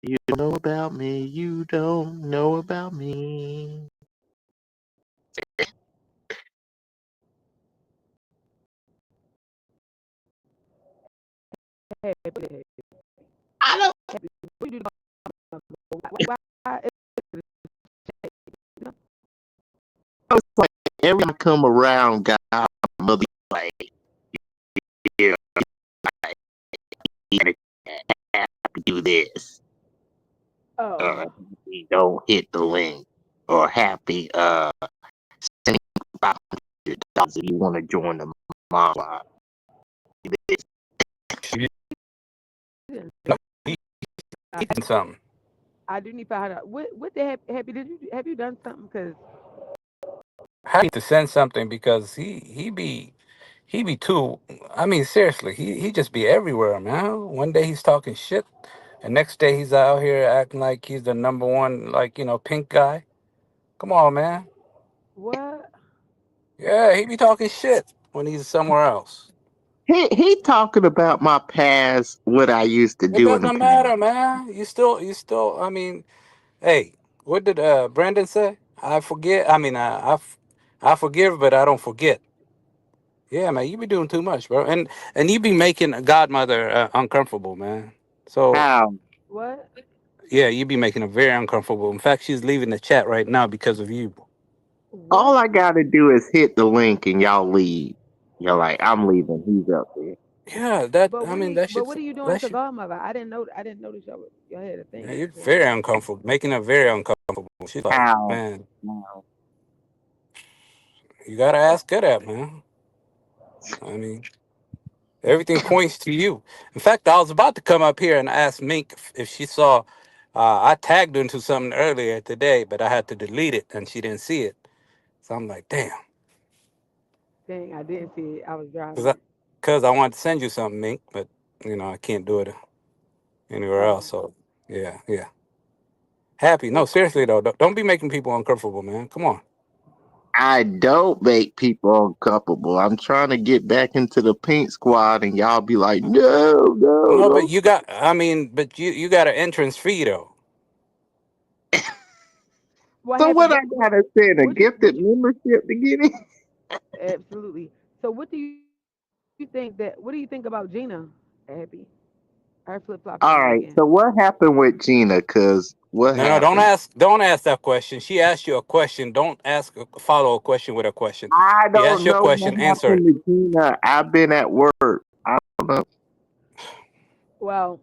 You know about me. You don't know about me. Happy. I don't. What you do? Why It's like every time I come around, God, mother, like, yeah, you gotta do this. oh, Happy don't hit the link, or happy sending $500 if you want to join the mom line. She didn't no, say. he I, eating something. I do need $500. What the happy? Did you have you done something? Cause I need to send something because he be too. I mean, seriously, he just be everywhere, man. One day he's talking shit, and next day he's out here acting like he's the number one, like pink guy. Come on, man. what? Yeah, he be talking shit when he's somewhere else. He talking about my past, what I used to It do in the doesn't past. matter, man. You still. I mean, hey, what did Brandon say? I forget. I mean, I forgive, but I don't forget. Yeah, man, you be doing too much, bro, and you be making a godmother uncomfortable, man. So How What? yeah, you be making her very uncomfortable. In fact, she's leaving the chat right now because of you. all What? I gotta do is hit the link and y'all leave. You're like, I'm leaving. He's up there. Yeah, that But I what are mean you? that But should what are you doing that to should. godmother? I didn't know. I didn't notice y'all had a Yeah, thing you're going very on. uncomfortable, making her very uncomfortable. She's like, How? man, How? you gotta ask her that, man. I mean, everything points to you. In fact, I was about to come up here and ask Mink if she saw. I tagged her into something earlier today, but I had to delete it, and she didn't see it. So I'm like, damn, Dang, I didn't see it. I was because I, driving. cause I wanted to send you something, Mink, but I can't do it anywhere else. Oh, So yeah, yeah. Happy? No, well, seriously though, don't be making people uncomfortable, man. Come on. I don't make people uncomfortable. I'm trying to get back into the pink squad, and y'all be like, no, no, No, but no. you got. I mean, but you got an entrance fee though. what So happened? what I gotta send a What do gifted membership to get in? absolutely? So what do you think that? What do you think about Gina? Happy? Her flip flopping on the All weekend. right. So what happened with Gina? Cause what No, no, don't happened? ask. Don't ask that question. She asked you a question. Don't ask. Follow a question with a question. I She asked don't you a know what question. Answer it. happened to Gina. I've been at work. I don't know. Well,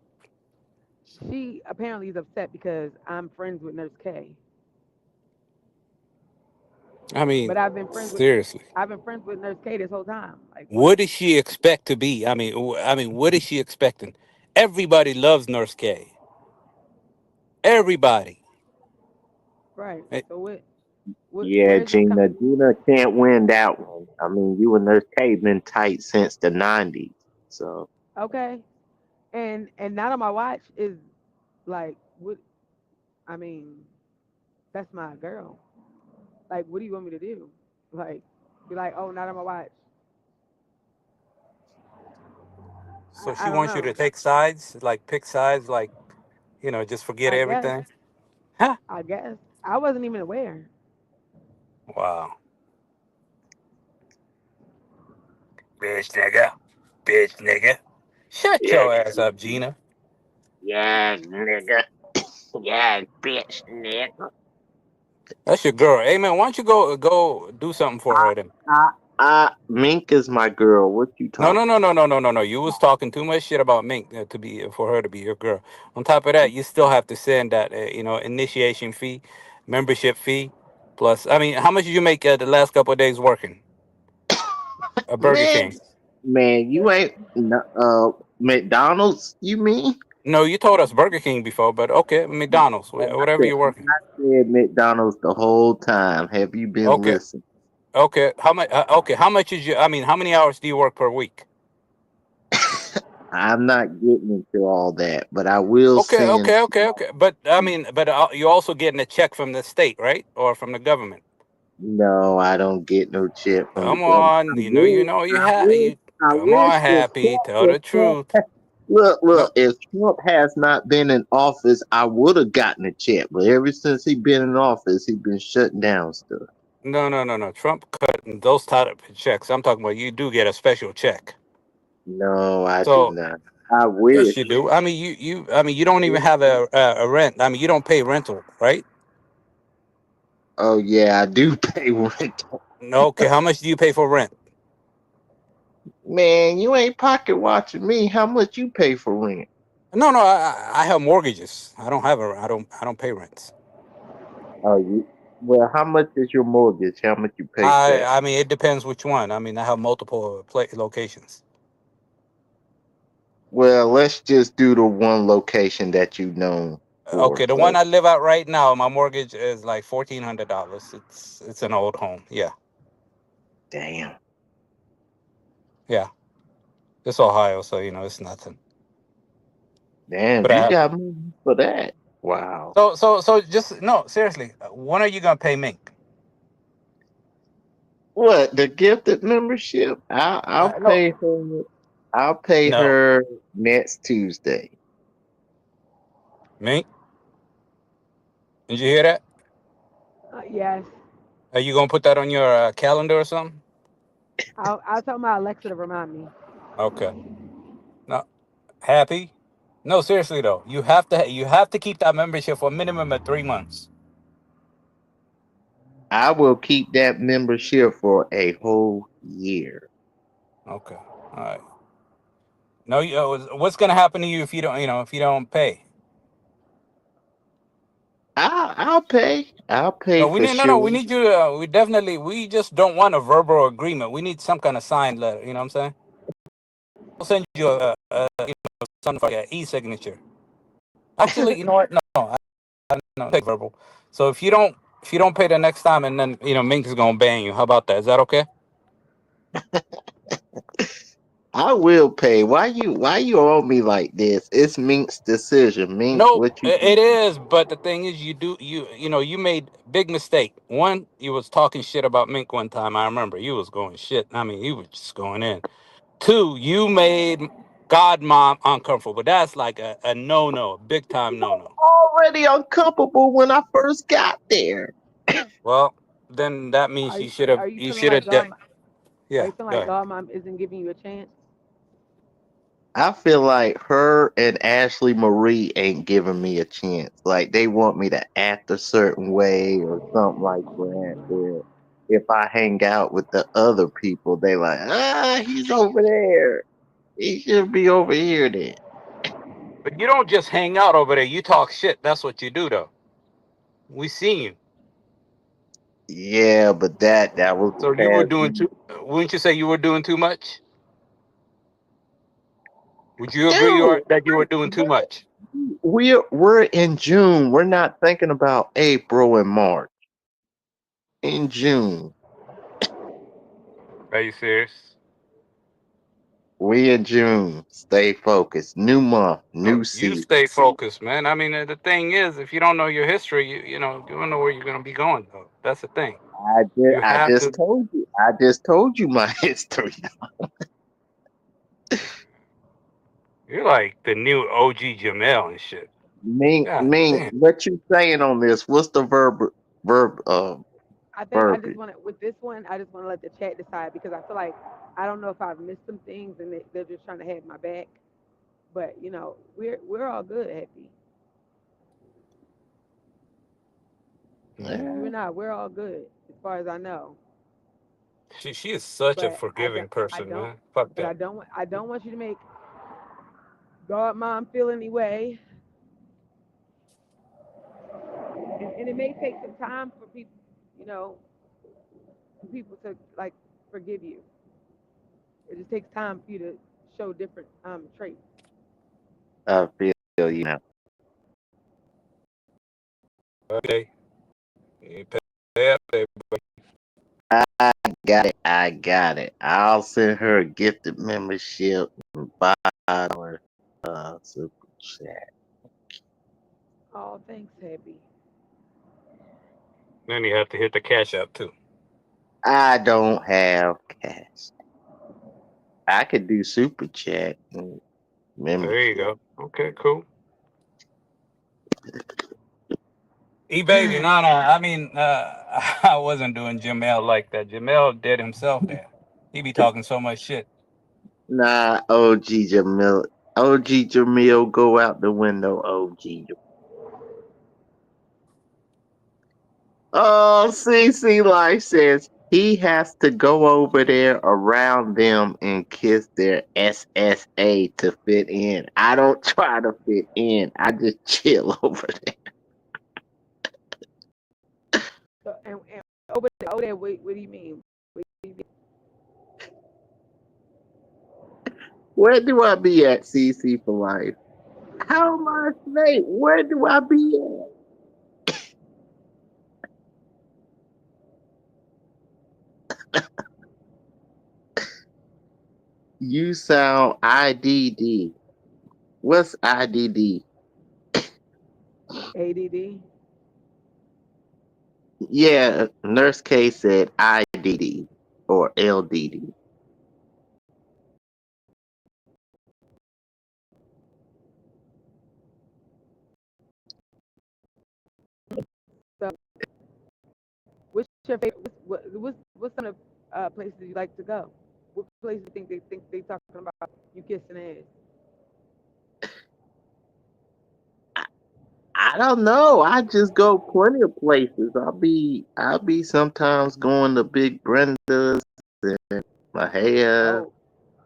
she apparently is upset because I'm friends with Nurse K. I mean, But seriously. I've been friends with Nurse K this whole time. Like What what? did she expect to be? I mean, what is she expecting? Everybody loves Nurse K. Everybody. Right. Eh, So Yeah, where's this Gina. coming? Gina can't win that one. I mean, you and Nurse K been tight since the '90s. So Okay. And not on my watch is like what I mean, that's my girl. Like what do you want me to do? Like be like, oh not on my watch. So I she don't wants you to know. take sides, like pick sides, like just forget I guess. everything. Huh? I guess. I wasn't even aware. Wow. Bitch nigga. Bitch nigga. Shut yeah, your ass up, Gina. yeah, nigga, yeah, bitch, nigga. That's your girl. Hey man, why don't you go do something for I, her then? Mink is my girl. What you No, no, talking? no, no, no, no, no, no. You was talking too much shit about Mink to be for her to be your girl. On top of that, you still have to send that initiation fee, membership fee, plus. I mean, how much did you make the last couple of days working at Burger Man, King? man, you ain't McDonald's. You mean? No, you told us Burger King before, but okay, McDonald's, Man, whatever you're working. I said McDonald's the whole time. Have you been Okay, listening? okay. How much? Okay, how much is you? I mean, how many hours do you work per week? I'm not getting into all that, but I will Okay, send. okay, okay, okay. But I mean, but you're also getting a check from the state, right, or from the government? No, I don't get no check from the Come government. on, you know you have I you. I Come wish on, the happy. check Tell was the truth. Look, No, look. If Trump has not been in office, I would have gotten a check. But ever since he been in office, he been shutting down stuff. no. Trump cut those type of checks. I'm talking about you do get a special check. No, I do So not. I yes, wish. you do. I mean, I mean, you don't even have a rent. I mean, you don't pay rental, right? Oh yeah, I do pay rent. No. Okay, how much do you pay for rent? Man, you ain't pocket watching me. How much you pay for rent? No. I have mortgages. I don't pay rents. Oh, you. Well, how much is your mortgage? How much you pay for that? I mean, it depends which one. I mean, I have multiple locations. Well, let's just do the one location that you known for. Okay, the one So, I live at right now, my mortgage is like $1,400. It's an old home. Yeah, damn, yeah. It's Ohio, so it's nothing. damn, But I you have got money for that. Wow. so just no seriously. When are you gonna pay Mink? What the gifted membership? I'll No, pay her. I'll pay no, her next Tuesday. Mink. Did you hear that? Yes. Are you gonna put that on your calendar or something? I'll tell my Alexa to remind me. Okay. No, happy. No, seriously though, you have to keep that membership for a minimum of 3 months. I will keep that membership for a whole year. Okay. All right. No, what's gonna happen to you if you don't pay? I'll pay. I'll pay No, we for need no, no. sure. We need you. We just don't want a verbal agreement. We need some kind of signed letter. You know what I'm saying? I'll send you something like an e-signature. Actually, you know what? No, I don't take verbal. So if you don't pay the next time, and then Mink is gonna ban you. How about that? Is that okay? I will pay. Why you on me like this? It's Mink's decision. Mink, No, what you it think? is. But the thing is, you made big mistake. One, you was talking shit about Mink one time. I remember you was going shit. I mean, you was just going in. Two, you made God mom uncomfortable. That's like a no no, big time no no. Already uncomfortable when I first got there. Well, then that means Are you you should have are you you feeling should like have God? Are yeah, you feeling go like ahead. God mom isn't giving you a chance? I feel like her and Ashley Marie ain't giving me a chance. Like they want me to act a certain way or something like that. Where if I hang out with the other people, they like, he's over there. He should be over here then. But you don't just hang out over there. You talk shit. That's what you do though. We seen you. Yeah, but that was the So you were past doing week. too wouldn't you say you were doing too much? Would you agree Dude, that you were doing too much? we're in June. We're not thinking about April and March. In June. Are you serious? We in June. Stay focused. New month, No, new you season. stay focused, man. I mean, the thing is, if you don't know your history, you don't know where you're gonna be going though. That's the thing. You I have just to. told you. I just told you my history. You're like the new OG Jamel and shit. God Ming, damn. what you saying on this? What's the verb I think I just verbiage? want to with this one. I just want to let the chat decide because I feel like I don't know if I've missed some things and they're just trying to have my back. But we're all good, happy. Mm. You Eh, and I, we're all good as far as I know. She is such a But forgiving person, man. Fuck that. I don't want you to make God mom feel any way. And it may take some time for people, you know, for people to like forgive you. It just takes time for you to show different traits. I feel you now. Okay. You pay up there. I got it. I got it. I'll send her a gifted membership and $5 super chat. Oh, thanks, happy. Then you have to hit the cash out too. I don't have cash. I could do super chat. There you membership. go. Okay, cool. E baby, no, no. I mean, I wasn't doing Jamel like that. Jamel did himself there. He be talking so much shit. Nah, OG Jamil. OG Jamil, go out the window, OG. Oh, CC Life says he has to go over there around them and kiss their SSA to fit in. I don't try to fit in. I just chill over there. So, and over there, what do you mean? What do you mean? Where do I be at, CC for Life? How am I snake? Where do I be at? You sound IDD. What's IDD? ADD. Yeah, Nurse K said IDD or LDD. So, what's your favorite? What's some of the places you like to go? What places think they talking about you kissing ass? I don't know. I just go plenty of places. I'll be sometimes going to Big Brenda's and my hair. Oh,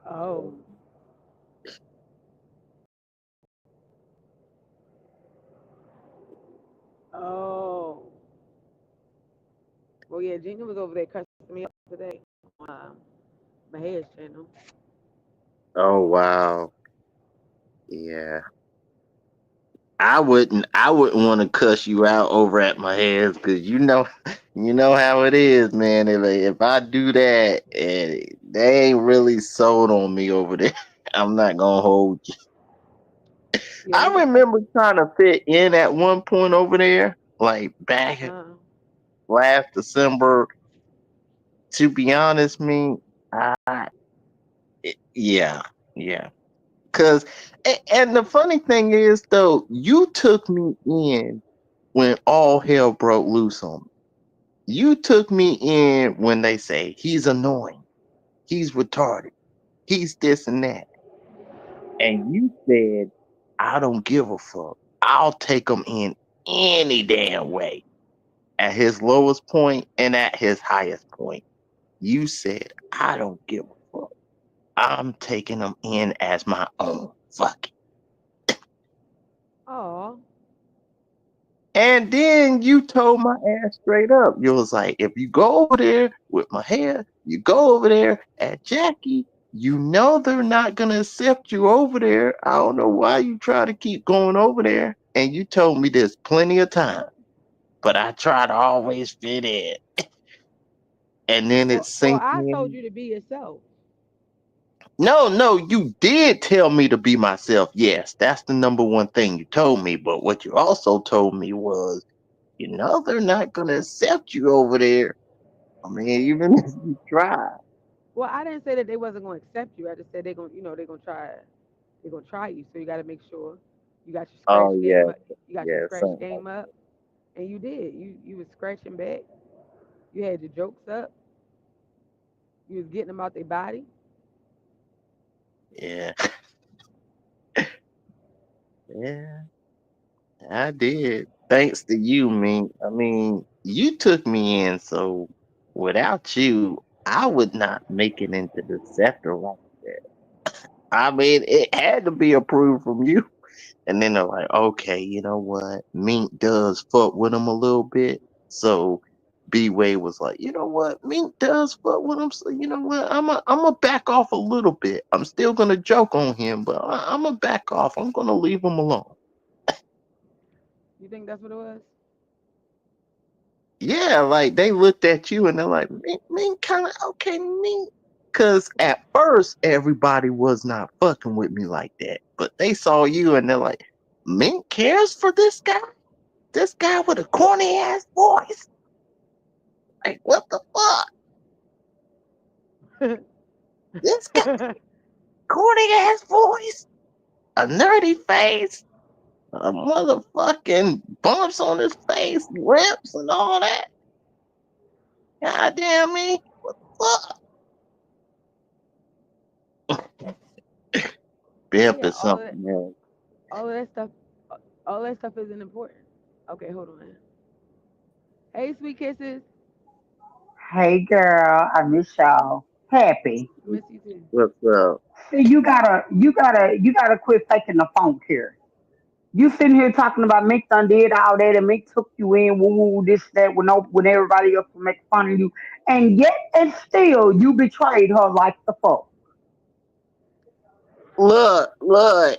oh, oh. Well, yeah, Gina was over there cussing me up today on my hair channel. Oh wow. Yeah. I wouldn't want to cuss you out over at my hands because you know how it is, man. If I do that and they ain't really sold on me over there, I'm not gonna hold you. Yeah, I remember trying to fit in at one point over there, like back uh, last December. To be honest, me, I yeah, yeah. Cause and the funny thing is though, you took me in when all hell broke loose on me. You took me in when they say he's annoying, he's retarded, he's this and that, and you said I don't give a fuck. I'll take him in any damn way. At his lowest point and at his highest point, you said I don't give a fuck. I'm taking him in as my own. Fuck it. oh, And then you told my ass straight up. You was like, if you go over there with my hair, you go over there at Jackie, you know they're not gonna accept you over there. I don't know why you try to keep going over there. And you told me this plenty of time, but I try to always fit in. And then it or sinks I told in. you to be yourself. No, no, you did tell me to be myself. Yes, that's the number one thing you told me. But what you also told me was, they're not gonna accept you over there. I mean, even if you try. Well, I didn't say that they wasn't gonna accept you. I just said they're gonna try, they're gonna try you. So you got to make sure you got your scratch Oh game yeah, up. You got your yeah, scratch something like game up, and you did. You was scratching back. You had your jokes up. You was getting them out their body. yeah, yeah. I did. Thanks to you, man. I mean, you took me in, so without you, I would not make it into the sector like that. I mean, it had to be approved from you. And then they're like, okay, you know what? Mink does fuck with him a little bit. So B Way was like, you know what? Mink does fuck with him. So you know what? I'm a back off a little bit. I'm still gonna joke on him, but I'm a back off. I'm gonna leave him alone. You think that's what it was? Yeah, like they looked at you and they're like, Mink kind of okay, Mink. Cause at first everybody was not fucking with me like that, but they saw you and they're like, Mink cares for this guy. This guy with a corny ass voice. Like, what the fuck? This guy, corny ass voice. a nerdy face, a motherfucking bumps on his face, lips, and all that. God damn me. Fuck. Bimp Yeah, is something else. all of that stuff, all that stuff isn't important. Okay, hold on. Hey, sweet kisses. Hey girl, I miss y'all. Happy. Miss you too. What's up? See, you gotta quit faking the funk here. You sitting here talking about Mick done did all that and Mick took you in, woo woo, this, that, when everybody else was making fun of you. And yet and still you betrayed her like the fuck. Look,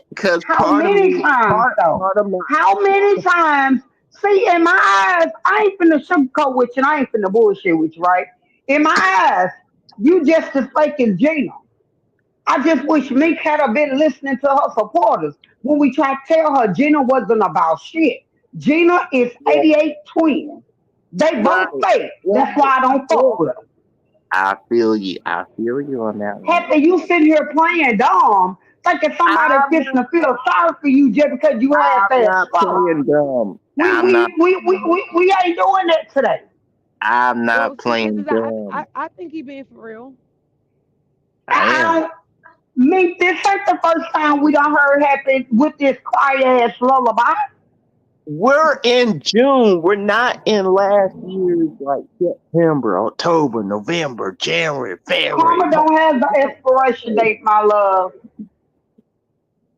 because How many times though? part of my, How many times? See, in my eyes, I ain't finna sugarcoat with you and I ain't finna bullshit with you, right? In my eyes, you just as fake as Gina. I just wish Mink had a been listening to her supporters when we tried to tell her Gina wasn't about shit. Gina is yeah, 88 twins. They right, both fake. That's right, why I don't yeah. fuck with them. I feel you. I feel you on that one. Happy you sitting here playing dumb, thinking somebody's I'm fixing not, to feel sorry for you just because you had I'm that not stroke. playing dumb. We I'm not, we we we we, we ain't doing that today. I'm Well, not sweet playing kisses, dumb. I think he being for real. I am. I Mink, this ain't the first time we done heard happen with this quiet ass lullaby. We're in June. We're not in last year's like September, October, November, January, February, Karma March. don't have the expiration date, my love.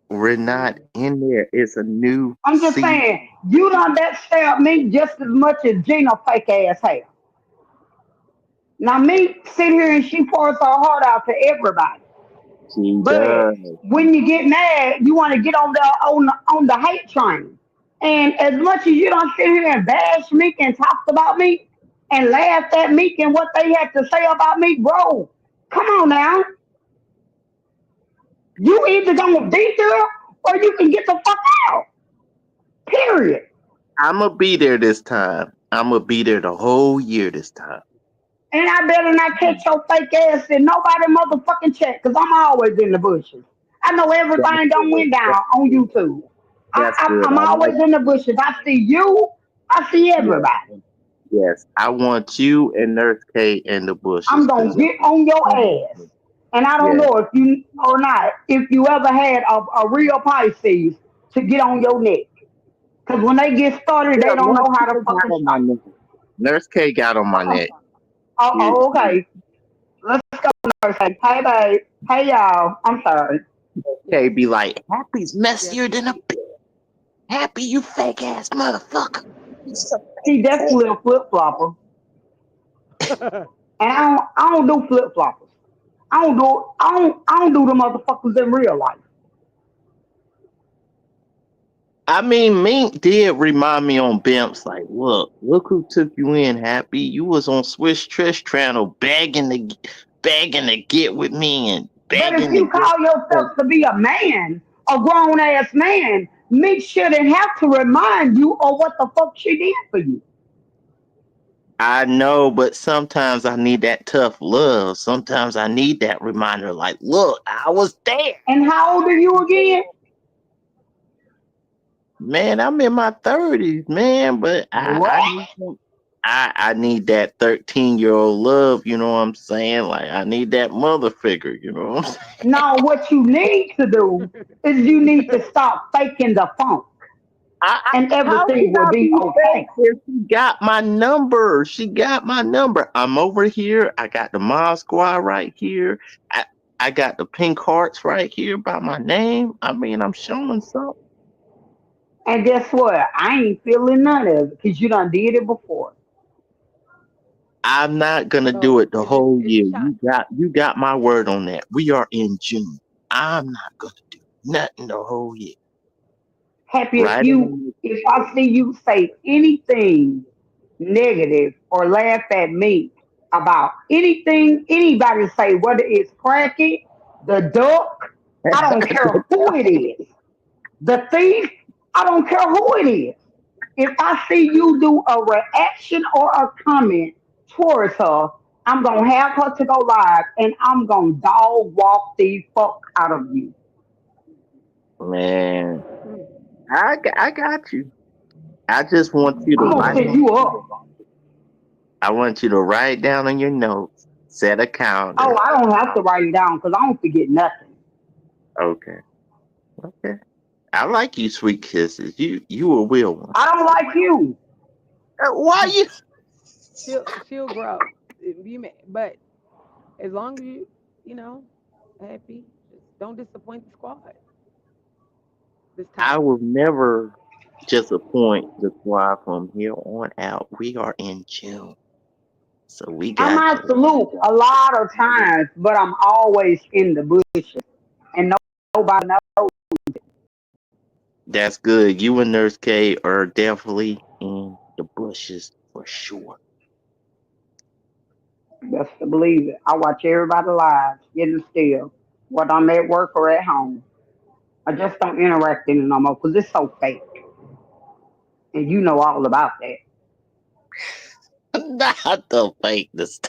We're not in there. It's a new I'm just season. saying, you done that stabbed me just as much as Gina fake ass have. Now me sit here and she pours her heart out to everybody. She But does. when you get mad, you want to get on the hate train. And as much as you don't sit here and bash me and talk about me and laugh at me and what they had to say about me, bro, come on now. You either gonna be there or you can get the fuck out. Period. I'm gonna be there this time. I'm gonna be there the whole year this time. And I better not catch your fake ass in nobody motherfucking check, because I'm always in the bushes. I know That's everything don't good. went down That's on good. YouTube. That's good. I'm I always like. in the bushes. I see you, I see Yes, everybody. yes. I want you and Nurse K in the bushes I'm because gonna y'all. get on your ass. And I don't Yeah. know if you or not, if you ever had a real Pisces to get on your neck. Because when they get started, Yeah. they don't Nurse know how to K got fucking on my stop. neck. Nurse K got on my neck. You, Okay. Let's go, nurse. Hey, babe. Hey, y'all. I'm sorry. Yes, K be like, Happy's yes, messier than a indeed. Happy, you fake ass motherfucker. You so He fake. definitely a flip flopper. And I don't do flip floppers. I don't do the motherfuckers in real life. I mean, Mink did remind me on Bimps, like, look who took you in, Happy. You was on Swiss Trish Channel begging to get with me and But if begging to you get. call yourself to be a man, a grown ass man, me shouldn't have to remind you of what the fuck she did for you. I know, but sometimes I need that tough love. Sometimes I need that reminder, like, look, I was there. And how old are you again? Man, I'm in my 30s, man, but I What? need I need that 13-year-old love, you know what I'm saying? Like I need that mother figure, you know what I'm saying? Now what you need to do is you need to stop faking the funk and How everything can will I be be okay. fake if she got my number? She got my number. I'm over here. I got the Mod Squad right here. I, I got the pink hearts right here by my name. I mean, I'm showing something. And guess what? I ain't feeling none of it because you done did it before. I'm not gonna do So it the whole is year. it shot? You got my word on that. We are in June. I'm not gonna do nothing the whole year. Happy Right on. if I see you say anything negative or laugh at me about anything anybody say, whether it's Cracky, the duck, I don't care who it is, the thief, I don't care who it is. If I see you do a reaction or a comment towards her, I'm gonna have her to go live and I'm gonna dog walk the fuck out of you. Man, Mm. I got you. I just want you to I'm gonna write. set you up. I want you to write down on your notes. Set a Oh, calendar. I don't have to write it down because I don't forget nothing. Okay. Okay. I like you, sweet kisses. You a real one. I don't like you. Why you? She'll grow. But as long as you know, happy, just don't disappoint the squad this I time. will never disappoint the squad from here on out. We are in June, so we I'm got you. absolute a lot of times, but I'm always in the bushes, and nobody knows. That's good. You and Nurse K are definitely in the bushes for sure. Best to believe it. I watch everybody live, getting still, whether I'm at work or at home. I just don't interact in it no more because it's so fake, and you know all about that. Not the fakeness.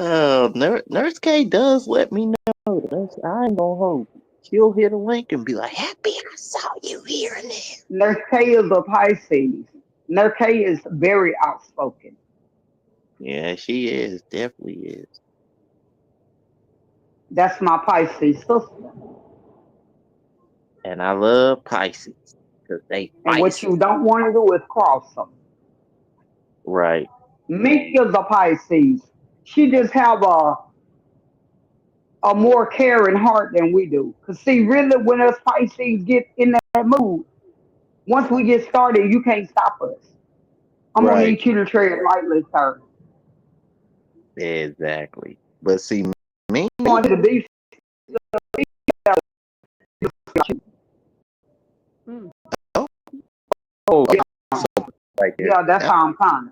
Nurse K does let me know. I ain't gonna hold you. She'll hit a link and be like, "Happy, I saw you here and there." Nurse K is a Pisces. Nurse K is very outspoken. Yeah, she is. Definitely is. That's my Pisces sister. And I love Pisces because they And what feisty. you don't want to do is cross them. Right. Meek is a Pisces. She just have a more caring heart than we do. Cause see, really, when us Pisces get in that mood, once we get started, you can't stop us. I'm gonna Right. need you to tread lightly, sir. Exactly. But see, me. I want you to be. Mm. Oh, so right there. Yeah, that's Yep. how I'm kind.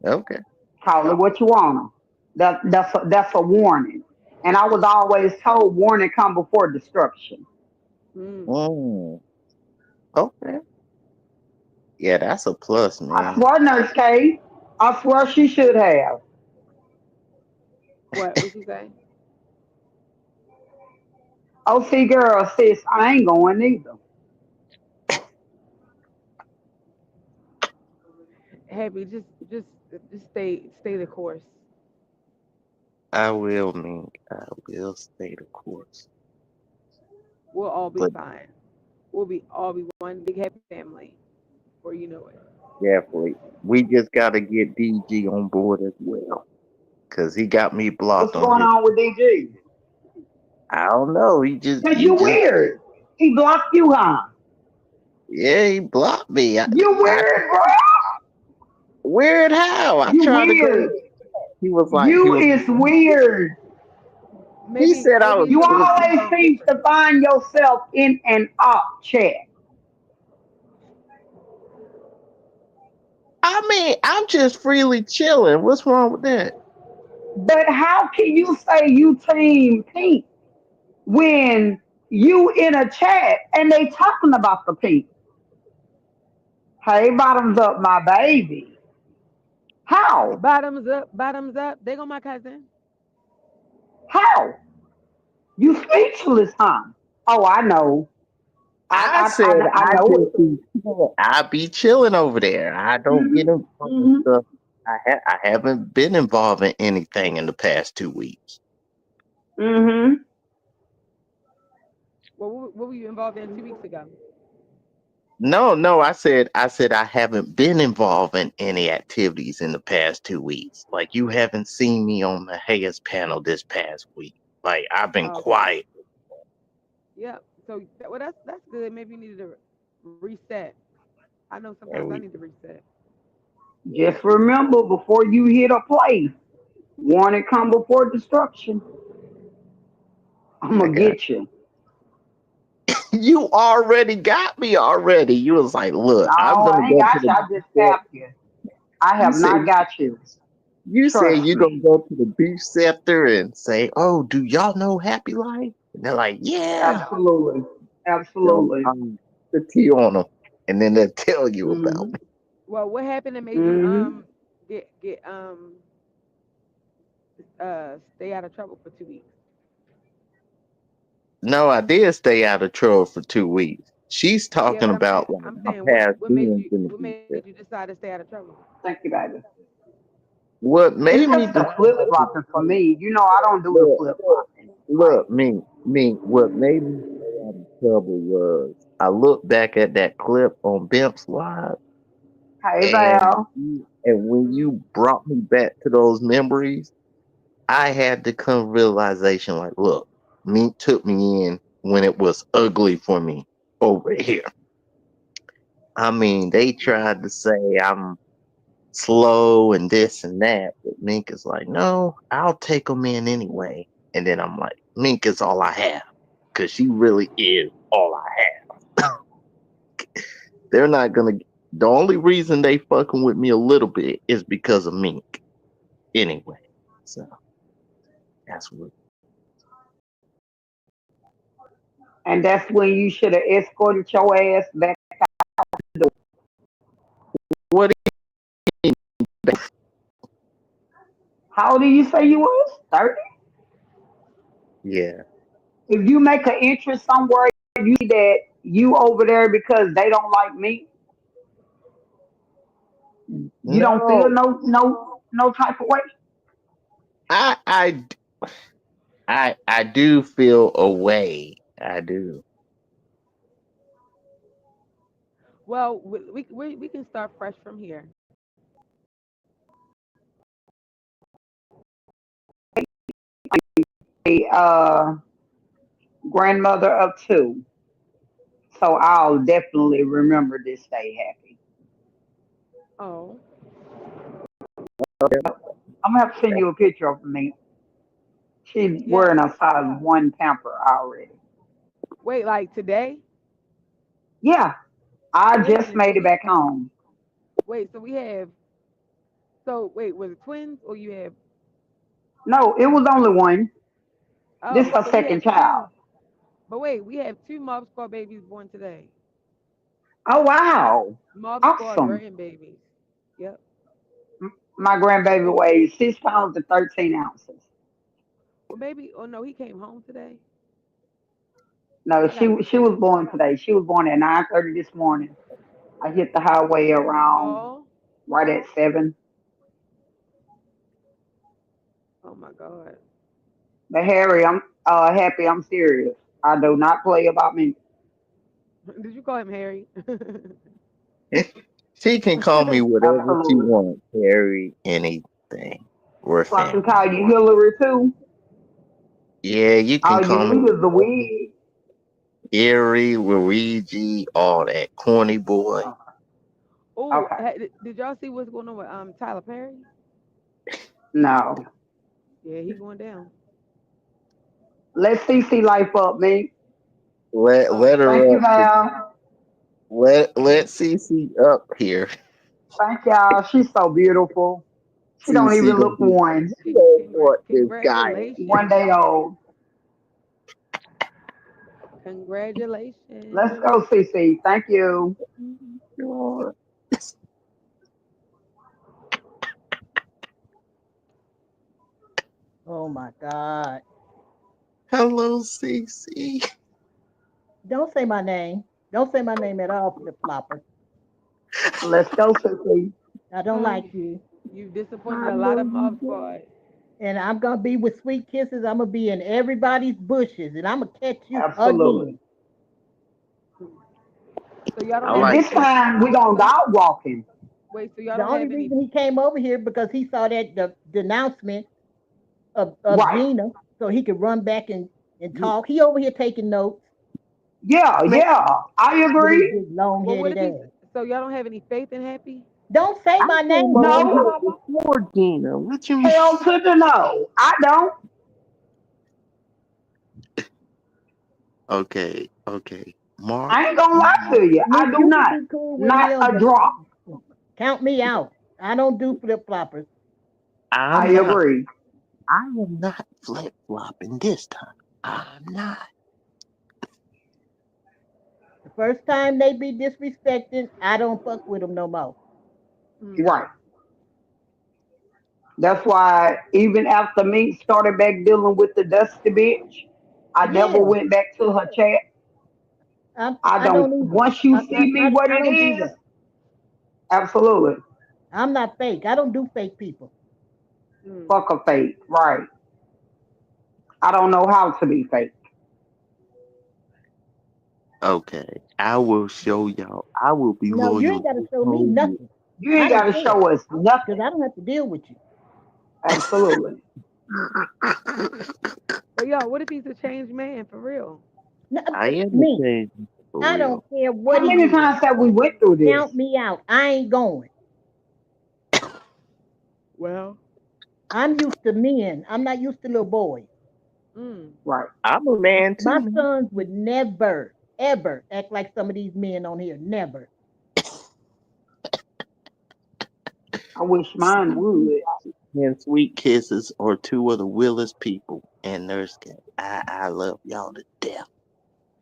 Okay. Call it what you wanna. That's a warning. And I was always told warning come before destruction. Mm. Mm, okay. Yeah, that's a plus, I man. swear, Nurse K. I swear she should have. What? What you say? OC girl, sis, I ain't going either. Happy, just stay the course. I will, Mink. I will stay the course. We'll all be But fine. We'll be all be one big happy family, before you know it. definitely, we just got to get DG on board as well. Because he got me blocked What's on going his. on with DG? I don't know. Cause He you just, weird. He blocked you, huh? yeah, he blocked me. You weird, bro. Weird how? I You tried to go. weird. He You was, is weird. he Maybe said I maybe was, You your always messaging is seem different. to find yourself in an up chat. I mean, I'm just freely chilling. What's wrong with that? But how can you say you team pink when you in a chat and they talking about the pink? Hey, bottoms up, my baby. How? Bottoms up, bottoms up. They go my cousin. How? You speechless, huh? Oh, I know. I I I said I, I I know just it. be chilling. I be chilling over there. I don't get Mhm. involved in Mhm. stuff. I haven't been involved in anything in the past 2 weeks. Mhm. Well, what were you involved in 2 weeks ago? No, no, I said I haven't been involved in any activities in the past 2 weeks. Like you haven't seen me on the Hayes panel this past week. Like I've been Oh, okay. quiet. Yep. So well, that's good. Maybe you needed to reset. I know sometimes I And need to we reset. Just remember before you hit a play, warning come before destruction. I'm I gonna got get you. you already got me already. You was like, look, No, I'm I gonna ain't go to got you. the I just tapped you. I you have said not got you. you said Trust you gonna me. go to the beef scepter and say, "Oh, do y'all know Happy Life?" And they're like, "Yeah." Absolutely. They'll Absolutely. the tea on them, and then they'll tell you about Mhm. me. Well, what happened that made you Mhm. get stay out of trouble for 2 weeks? No, I did stay out of trouble for 2 weeks. She's Yeah, talking but about like I'm my saying past what made dealings you in the what made you future. decide to stay out of trouble? Thank you, baby. What It's made me just the decide flip is flopping for me. You know, I don't do the look, flip flopping. look, Like, what made me stay out of trouble was I looked back at that clip on Bimp's Live, hey and Val, when Hmm. you brought me back to those memories, I had to come realization like, look, Mink took me in when it was ugly for me over here. I mean, they Mm. tried to say I'm slow and this and that, but Mink is like, no, I'll take them in anyway. And then I'm like, Mink is all I have, because she really is all I have. They're not gonna. The only reason they fucking with me a little bit is because of Mink, anyway. So that's what. and that's when you should have escorted your ass back. What? How old do you say you was? 30? Yeah. If you make an interest somewhere, you see that you over there because they don't like me, you don't feel No, no type of way. I I I do feel a way. I do. Well, we can start fresh from here. A grandmother of two, so I'll definitely remember this day happy. Oh, I'm gonna have to send you a picture of me. She's yes. wearing a size one pamper already. Wait, like today? Yeah, I Wait a just minute. So made it we back home. wait. So we have. So wait, was it twins or you have? No, it was only one. This is Oh, her so we second have child. two. But wait, we have two Mob Squad babies born today. Oh wow, Mob Squad awesome. grandbabies. Yep. My grandbaby weighs 6 pounds and 13 ounces. Well, maybe. Oh no, he came home today. No, I gotta she check. was born today. She was born at 9:30 this morning. I hit the highway around Oh, right at 7. oh my God. But Harry, I'm happy. I'm serious. I do not play about me. Did you call him Harry? She can call me whatever she Absolutely. wants, Harry, anything. We're So I can family. call you Hillary too. Yeah, you can All you call me need is the whatever. wig. Gary, Luigi, all that. Corny boy. Oh, Okay. did y'all see what's going on with Tyler Perry? No. Yeah, he going down. Let's CC life up, man. Let Oh, Thank her you, up. Val. Let yeah. Cece up here. Thank y'all. She's so beautiful. She don't Cece even gonna look be one. so for this guy. One Congratulations. day old. Let's Congratulations. go, CC. Thank you. God. Oh my God. Hello, Cece. Don't say my name. Don't say my name at all, flip flopper. Let's go, CC. I don't Uh, like you. you've disappointed I a lot know of you Mob do. Squad. And I'm gonna be with sweet kisses. I'm gonna be in everybody's bushes, and I'm gonna catch you again. Absolutely. So y'all I don't And have like this any. that. time we gonna go out walking. Wait, so y'all The don't only have any. reason he came over here because he saw that the announcement of Right. Gina, so he could run back and You, talk. He over here taking notes Yeah, man, yeah. I with his agree. big long Well, what headed if he's? ass. So y'all don't have any faith in Happy? Don't say I my came name, over boy. here No. before Gina. What you mean? Hell to the no. I don't. Okay, okay. I Mark, ain't gonna lie to you. I Nick, do you can not. be cool with Not him, a but drop. count me out. I don't do flip floppers. I I'm not. agree. I am not flip flopping this time. I'm not. The first time they be disrespecting, I don't fuck with them no more. Hmm. Right. That's why even after me started back dealing with the dusty bitch, I never Yeah, went back to her chat. I I don't don't. either. Once you see me, what I it don't do is, that. absolutely. I'm not fake. I don't do fake people. Mm. Fuck a fake, right? I don't know how to be fake. Okay, I will show y'all. I will be No, you loyal ain't got to this show me whole year. nothing. You I ain't got don't to care show us because nothing. I don't have to deal with you. Absolutely. But yo, what if he's a changed man for real? No, I am a me, change for I don't real. care what How he many is. times have we went through this? Count me out. I ain't going. Well, I'm used to men. I'm not used to little boys. mm. Right. I'm a man too, My man. sons would never, ever act like some of these men on here. Never. I wish mine Sweet would. and sweet kisses are two of the realest people in Nurse Cat. I love y'all to death.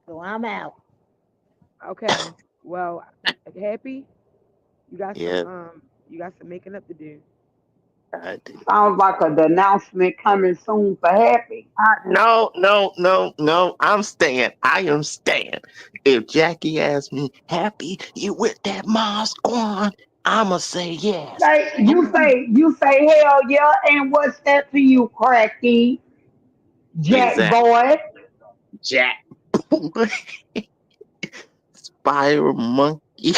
So I'm out. Okay. Well, happy. Yeah, You got some making up to do. I do. Sounds like a denouncement coming soon for Happy. No, no, no, no. I'm staying. I am staying. If Jackie asks me, Happy, you with that Mars Squad? I'ma say yes. You say hell yeah, and what's that to you, cracky Jack Exactly. boy? Jack. Fire monkey.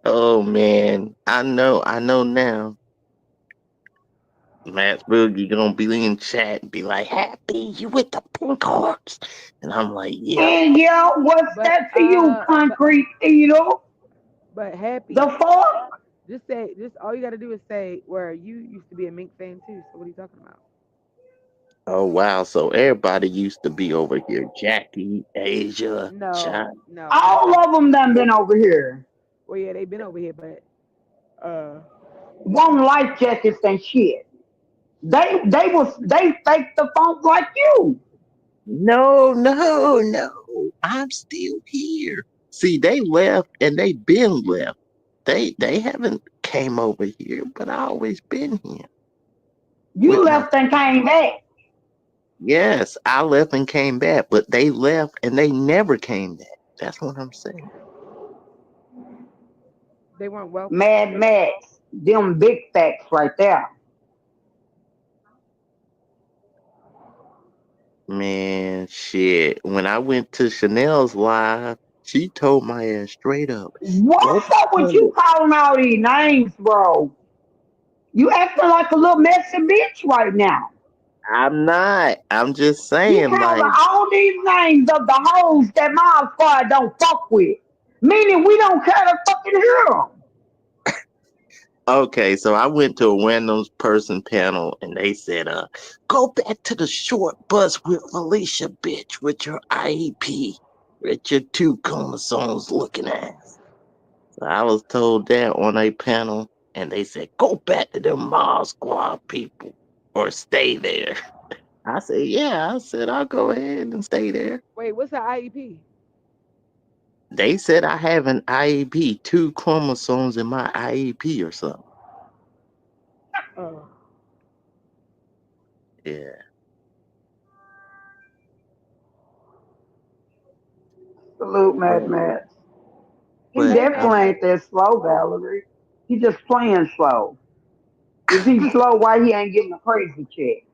Oh man. I know now. Matt Boogie gonna be in chat and be like, Happy, you with the pink horse? And I'm like, yep. And yeah, what's But that to you, concrete eater? happy. The fuck? Just all you got to do is say where you used to be a Mink fan too. So what are you talking about? Oh wow, so everybody used to be over here. Jackie, Asia, No, China. no, not All that. of them done been over here. Well, yeah, they've been over here, but uh, One life jackets and shit. They faked the funk like you. No, no, no. I'm still here. See, they left and they been left. They haven't came over here, but I always been here with You my. left and came back. Yes, I left and came back, but they left and they never came back. That's what I'm saying. they weren't welcome. Mad Max. Them big facts right there. Man, shit. When I went to Chanel's live, she told my ass straight up, "Go What's back up with to you it." calling all these names, bro? You acting like a little messy bitch right now. I'm not. I'm just You saying, calling like, all these names of the hoes that my squad don't fuck with. Meaning we don't care to fucking hear them. okay, so I went to a random person panel and they said, go back to the short bus with Felicia, bitch, with your IEP, with your two chromosomes looking ass. So I was told that on a panel and they said, go back to the Mall Squad people or stay there. I said, yeah, I said, I'll go ahead and stay there. Wait, what's the IEP? They said I have an IEP, two chromosomes in my IEP or something. Oh, Yeah. Salute Mad But Max. He but hey, Mad definitely Max. ain't that slow, Valerie. He just playing slow. If he's slow, why he ain't getting a crazy check?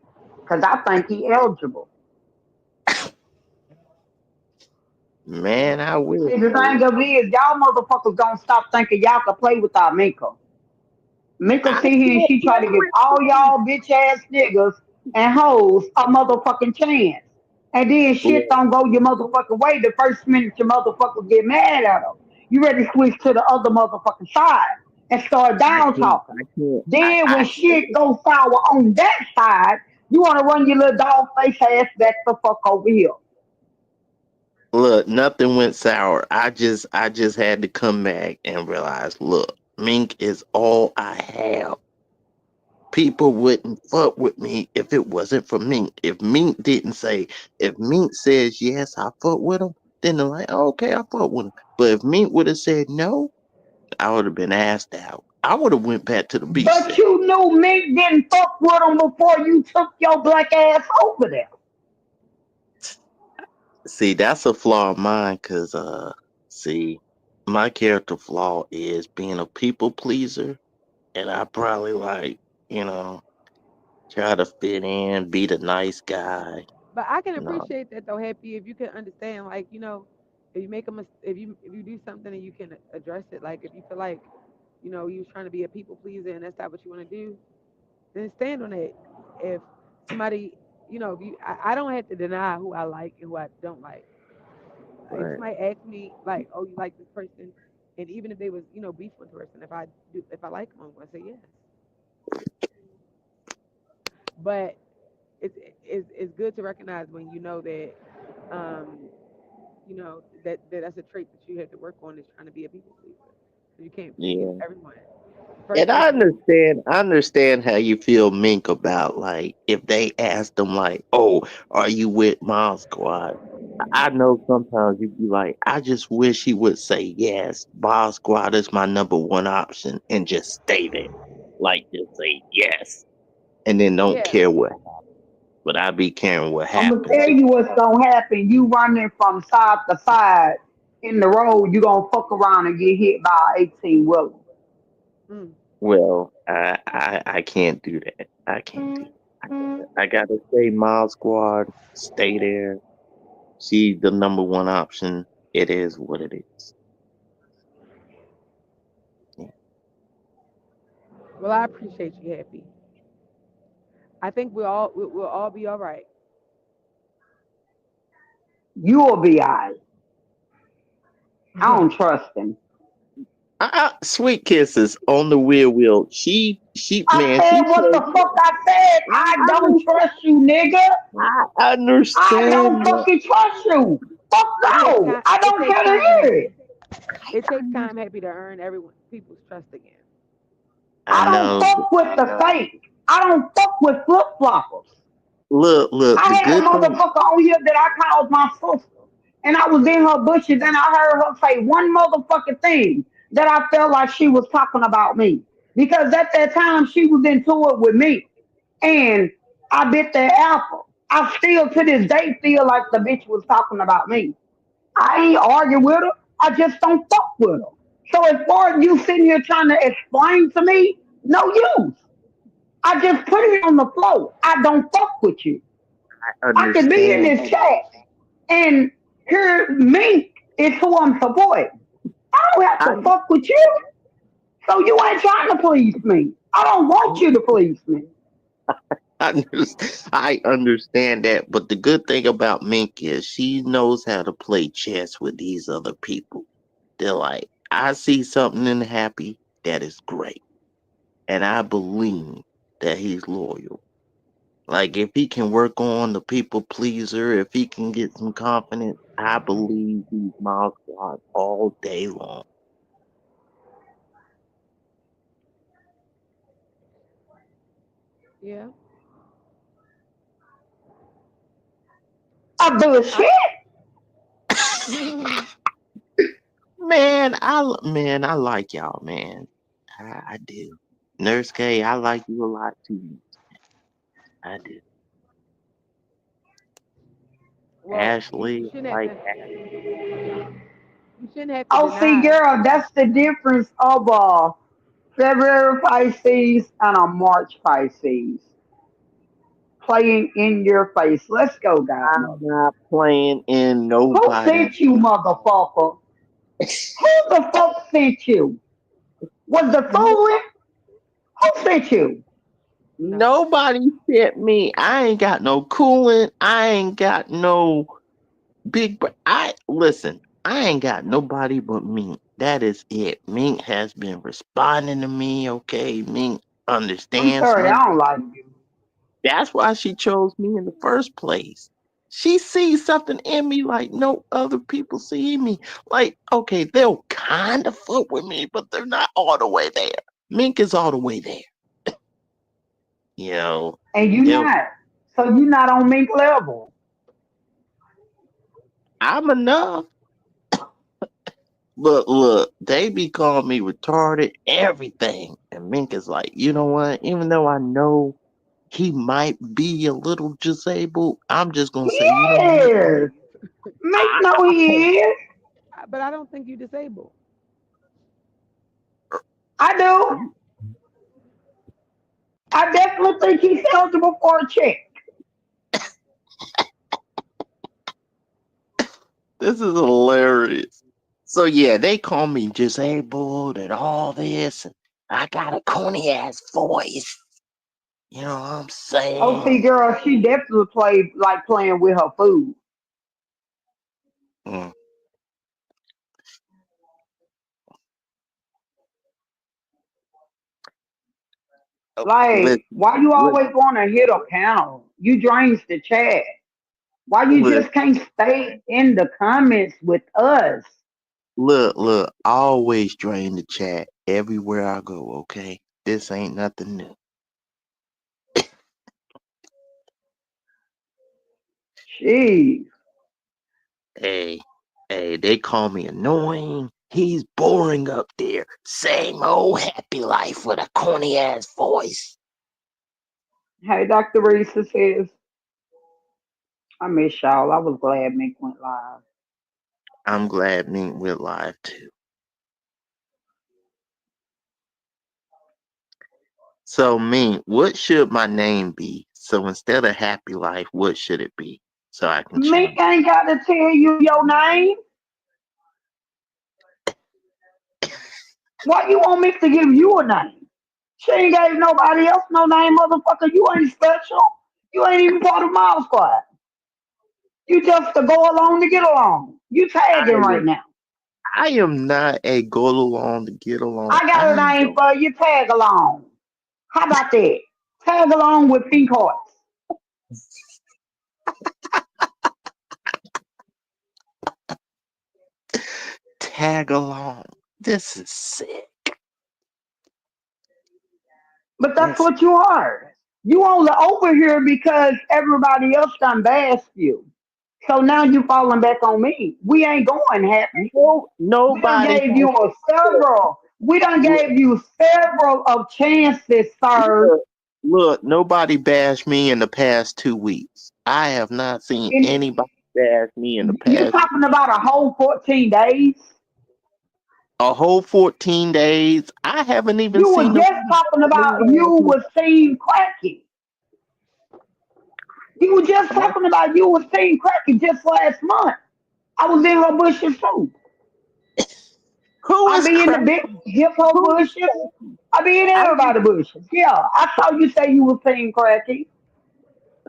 Cause I think he eligible. man, I wish. See, the thing of it is, y'all motherfuckers don't stop thinking y'all can play with our Minka. Minka I sit here and can't she try play to give with all you. y'all bitch ass niggas and hoes a motherfucking chance. And then shit Look, don't go your motherfucking way the first minute your motherfuckers get mad at them. You ready to switch to the other motherfucking side and start down talking. I can't. Then when I shit goes sour on that side, you want to run your little dog face ass back the fuck over here. look. Nothing went sour. I just had to come back and realize. Look, Mink is all I have. People wouldn't fuck with me if it wasn't for Mink. If Mink didn't say, if Mink says yes, I fuck with him, then they're like, okay, I fuck with him. But if Mink would have said no, I would have been asked out. I would have went back to the beach But side. you knew Mink didn't fuck with him before you took your black ass over there. See, that's a flaw of mine, cause see, my character flaw is being a people pleaser, and I probably like, you know, try to fit in, be the nice guy. But I can No, appreciate that though, happy if you can understand, like if you make a if you do something and you can address it, like if you feel like you was trying to be a people pleaser and that's not what you want to do, then stand on it. If somebody, if I don't have to deny who I like and who I don't like. If but somebody asks me like, "Oh, you like this person," and even if they was, beef with the person, if I like them, I'm gonna say yes. But it's good to recognize when you know that, that's a trait that you have to work on is trying to be a people pleaser. So you can't please yeah. everyone. The first And I person you, understand, I understand how you feel, Mink, about like if they ask them like, "Oh, are you with Mom Squad?" I know sometimes you'd be like, "I just wish he would say yes. Mom Squad is my number one option," and just stay there, like just say yes, and then don't yeah, care what. But I be caring what I'm gonna happens. tell you what's gonna happen. You running from side to side in the road, you gonna fuck around and get hit by an 18 wheeler. mm. Well, I can't do that. I can't do. I gotta say, Mom Squad, stay there. She's the number one option. It is what it is. Yeah. Well, I appreciate you, happy. I think we'll all be all right. You'll be alright. I don't trust him. Sweet kisses on the wheel. I Man, she said what the told me. fuck I said. I I don't understand. trust you, nigga. I I don't understand that. fucking trust you. Fuck It takes no. time. I It don't takes care to time. hear it. It takes time, happy, to earn everyone people's trust again. I I don't know. fuck with the fake. I don't fuck with flip floppers. Look. I The had a good thing. motherfucker on here that I called my sister. And I was in her bushes and I heard her say one motherfucking thing that I felt like she was talking about me. Because at that time she was into it with me. And I bit that apple. I still to this day feel like the bitch was talking about me. I ain't arguing with her. I just don't fuck with her. So as far as you sitting here trying to explain to me, no use. I just put it on the floor. I don't fuck with you. I I could be in understand. this chat and hear me is who I'm supporting. I don't have I to fuck with you. So you ain't trying to please me. I don't want you to please me. I understand that, but the good thing about Mink is she knows how to play chess with these other people. They're like, I see something in Happy that is great, and I believe that he's loyal. Like, if he can work on the people pleaser, if he can get some confidence, I believe he's Miles Squad all day long. Yeah. A I, bullshit. Man, I like y'all, man. I do. Nurse K, I like you a lot too. I do. well, Ashley, I like you shouldn't have to Oh, see, deny. girl, that's the difference of a February Pisces and a March Pisces. Playing in your face. Let's go, I'm godmother. not playing in Who nobody. sent you, motherfucker? Who the fuck sent you? Was the fooling? Who sent you? No. Nobody sent me. I ain't got no coolant. I ain't got no I listen. I ain't got nobody but Mink. That is it. Mink has been responding to me. Okay, Mink I'm understands sorry, me. I don't like you. That's why she chose me in the first place. She sees something in me like no other people see me. Like, okay, they'll kind of fuck with me, but they're not all the way there. Mink is all the way there. You know, And you they'll. not. So you not on mink level. I'm enough. look, they be calling me retarded, everything. And Mink is like, you know what? Even though I know he might be a little disabled, I'm just gonna say, you know what? Yes. Make I, no he is. But I don't think you're disabled. I do. I definitely think he's eligible for a check. this is hilarious. So yeah, they call me disabled and all this, and I got a corny ass voice. You know what I'm Oh, see, saying? girl, she definitely played like playing with her food. Mm. Oh, Like, listen, why you listen, always want to hit a panel? You drains the chat. Why you listen. just can't stay in the comments with us? Look, I always drain the chat everywhere I go, okay? This ain't nothing new. Jeez. Hey, hey, they call me annoying. He's boring up there. Same old happy life with a corny ass voice. Hey, Dr. Reese says, I miss y'all. I was glad Mick went live. I'm glad Mink went live too. So, Mink, what should my name be? So instead of happy life, what should it be? So I can Mick change. ain't got to tell you your name. Why you want Mick to give you a name? She ain't gave nobody else no name, motherfucker. You ain't special. You ain't even part of my squad. You just to go along to get along. You I tagging right am, now. I am not a go along to get along. I got a I'm name the for you. Tag along. How about that? Tag along with pink hearts. tag along. This is sick. But that's This what you are. You only over here because everybody else done bashed you. So now you falling back on me. We ain't going happy. We done nobody gave has you a several. We done look, gave you several of chances, sir. look, look, nobody bashed me in the past 2 weeks. I have not seen And anybody bash me in the you past talking about a whole 14 days? a whole 14 days. I haven't even You were seen just nobody talking bash me about you last was seeing cracky. You were just month. talking about you was seeing cracky just last month. I was in her bushes too. Who I is be in the crack? big hippo Who is bushes. cracky? I be in I everybody bushes. Yeah, I saw you say you was seeing cracky.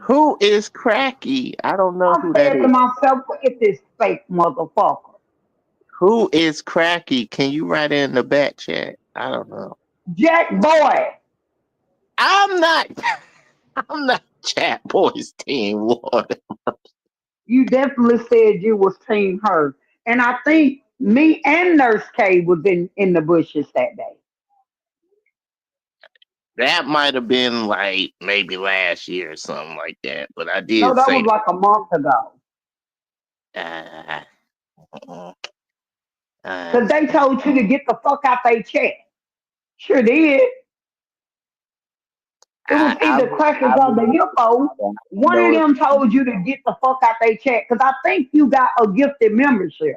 who is cracky? I don't know I who that said to is. myself, look at this fake motherfucker. Who is cracky? Can you write it in the back chat? I don't know. Jack Boy, I'm not. I'm not Chat Boys Team One. you definitely said you was seeing her. And I think me and Nurse K was in the bushes that day. That might have been like maybe last year or something like that. But I No, did that say was like a month ago. that. Uh, uh, Because they told you to get the fuck out they check. Sure did. It was I either Crackers I or the remember. Hippo. I don't One of know if them told you to get the fuck out they check. Because I think you got a gifted membership.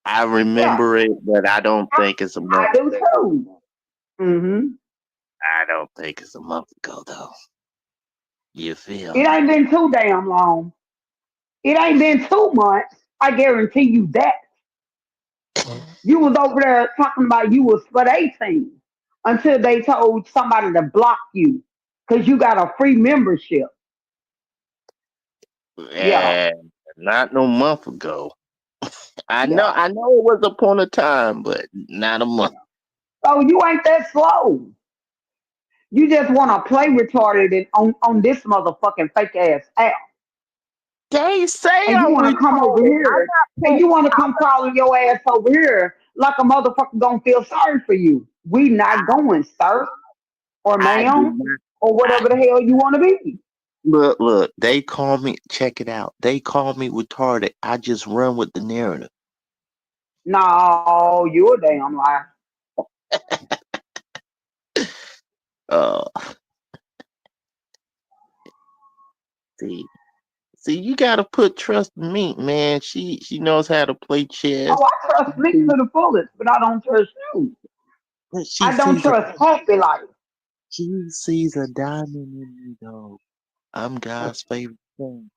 I Yeah, remember it, but I don't I, think it's a I month do ago. too. Mm-hmm. I don't think it's a month ago though. You feel It me? ain't been too damn long. It ain't been 2 months. I guarantee you that. You was over there talking about you was for 18 until they told somebody to block you because you got a free membership. Yeah, And not no month ago. yeah, I know it was upon a time, but not a month. yeah. So you ain't that slow. You just want to play retarded on this motherfucking fake ass app. They say And you I'm want to come over retarded. here and you want to come crawling your ass over here like a motherfucker gonna feel sorry for you. We not going, sir or I do ma'am not. or I, whatever the hell you want to be. Look, they call me, check it out. They call me retarded. I just run with the narrative. No, you're a damn lie. Uh, see, see, you gotta put trust in me, man. She knows how to play chess. Oh, I trust me to the fullest, but I don't trust you. She I don't sees a trust happy life. she sees a diamond in me, though. I'm God's favorite thing.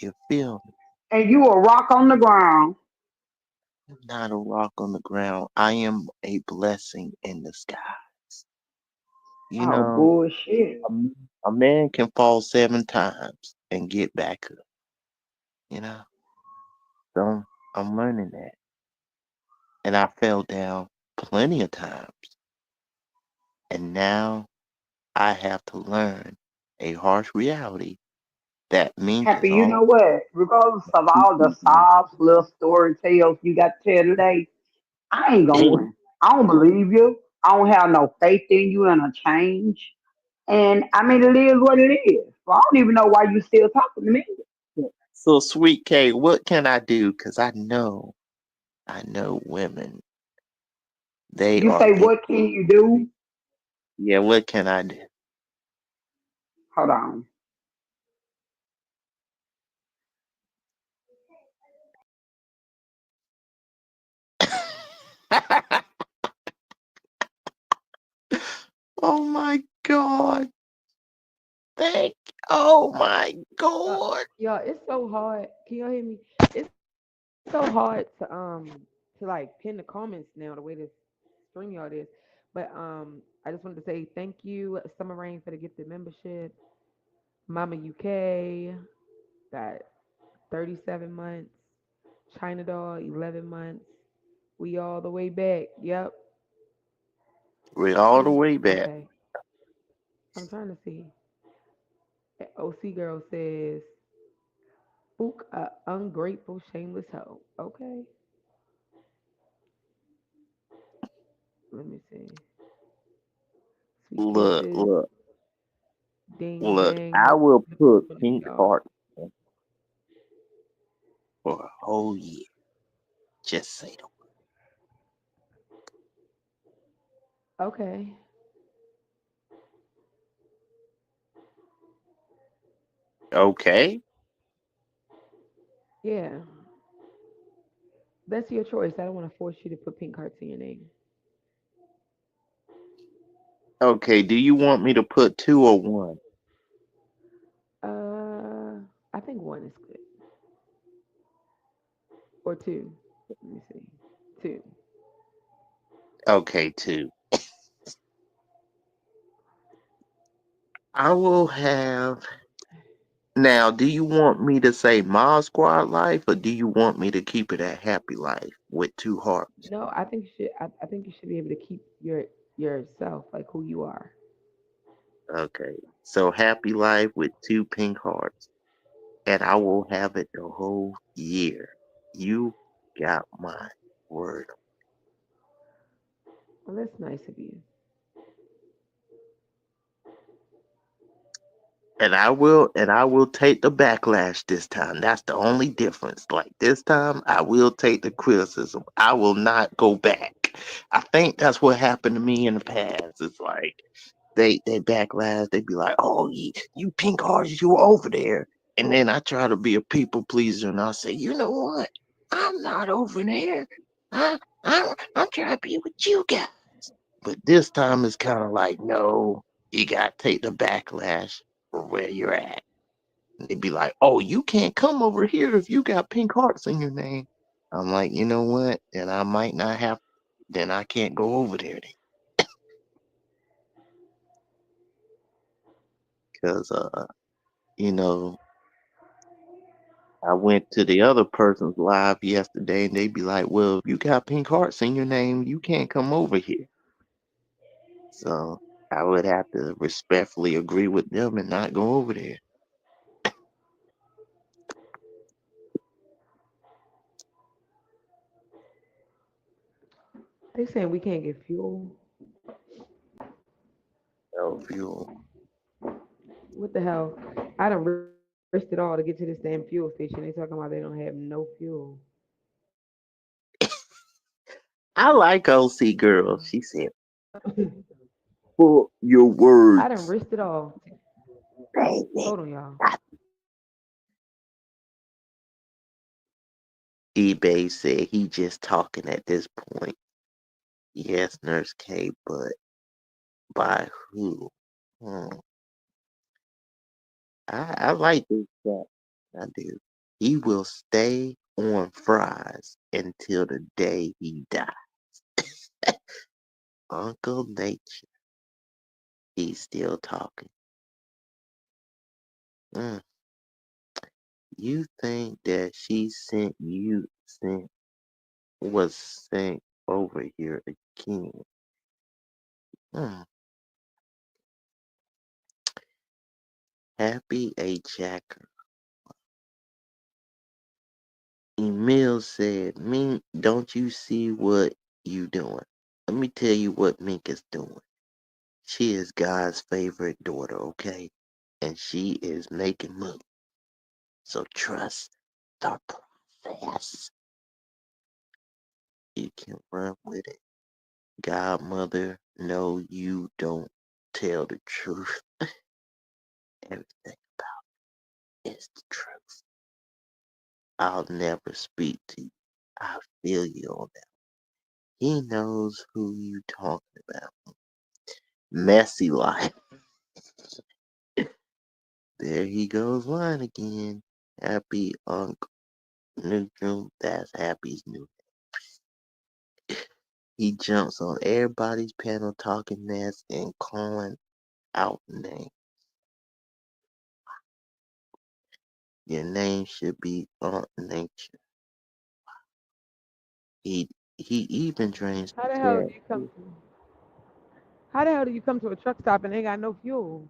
You feel me? And you a rock on the ground. I'm not a rock on the ground. I am a blessing in the sky. You Oh, know, bullshit. a, a man can fall 7 times and get back up. You know, so I'm learning that, and I fell down plenty of times, and now I have to learn a harsh reality that means Happy, it's you all. know what? Regardless of all the sobs, little story tales you got to tell today, I ain't gonna, I don't believe you. I don't have no faith in you and a change. And I mean, it is what it is. Well, I don't even know why you still talking to me. So, sweet K, what can I do? Because I know women, they You are say, in. what can you do? Yeah, what can I do? Hold on. Oh my God. Thank. Oh my Uh, God. y'all, it's so hard. Can y'all hear me? It's so hard to like pin the comments now the way this stream y'all is. But I just wanted to say thank you, Summer Rain, for the gifted membership. Mama UK got 37 months. China Doll 11 months. We all the way back. Yep. We're all the Who? way back. Okay. I'm trying to see. OC girl says, "Spook a ungrateful, shameless hoe." Okay. Let me see. Sweet Look, kisses. look, Ding look. dang. I Happy will put birthday, pink y'all. heart for a whole year. Just say the Okay. word. Okay. Yeah. That's your choice. I don't want to force you to put pink hearts in your name. Okay. Do you want me to put two or one? Uh, I think one is good. Or two. Let me see. Two. Okay, two. I will have. Now, do you want me to say Mod Squad Life or do you want me to keep it at Happy Life with two hearts? No, I think you should. I think you should be able to keep yourself, like who you are. Okay. So Happy Life with two pink hearts. And I will have it the whole year. You got my word. Well, that's nice of you. And I will take the backlash this time. That's the only difference. Like this time I will take the criticism. I will not go back. I think that's what happened to me in the past. It's like they backlash, they be like, "Oh, you pink hearts, you were over there." And then I try to be a people pleaser and I say, "You know what? I'm not over there. I'm trying to be with you guys." But this time it's kind of like, no, you got to take the backlash for where you're at. And they'd be like, oh, you can't come over here if you got pink hearts in your name. I'm like, you know what? Then I might not have, then I can't go over there because, you know, I went to the other person's live yesterday and they'd be like, well, if you got pink hearts in your name, you can't come over here. So I would have to respectfully agree with them and not go over there. They saying we can't get fuel. So if you What the hell? I done risked it all to get to this damn fuel station. They talking about they don't have no fuel. I like OC girl. She said, "For your I words, done risked it all. baby." Hold on, y'all. eBay said he just talking at this point. Yes, Nurse K, but by who? Hmm. I like this guy. I do. He will stay on fries until the day he dies. Uncle Nature, he's still talking. Mm. You think that she was sent over here again? Mm. Happy a Jacker. Emil said, Mink, don't you see what you doing? Let me tell you what Mink is doing. She is God's favorite daughter, okay? And she is making moves. So trust the process. You can run with it. Godmother, no, you don't tell the truth. Everything is the truth. I'll never speak to you. I feel you on that. He knows who you talking about. Messy life. There he goes line again. Happy Uncle Neutral. That's Happy's new. He jumps on everybody's panel talking mess and calling out names. Your name should be Aunt Nature. He he even drains How the the hell do chat. you come? How the hell do you come to a truck stop and they ain't got no fuel?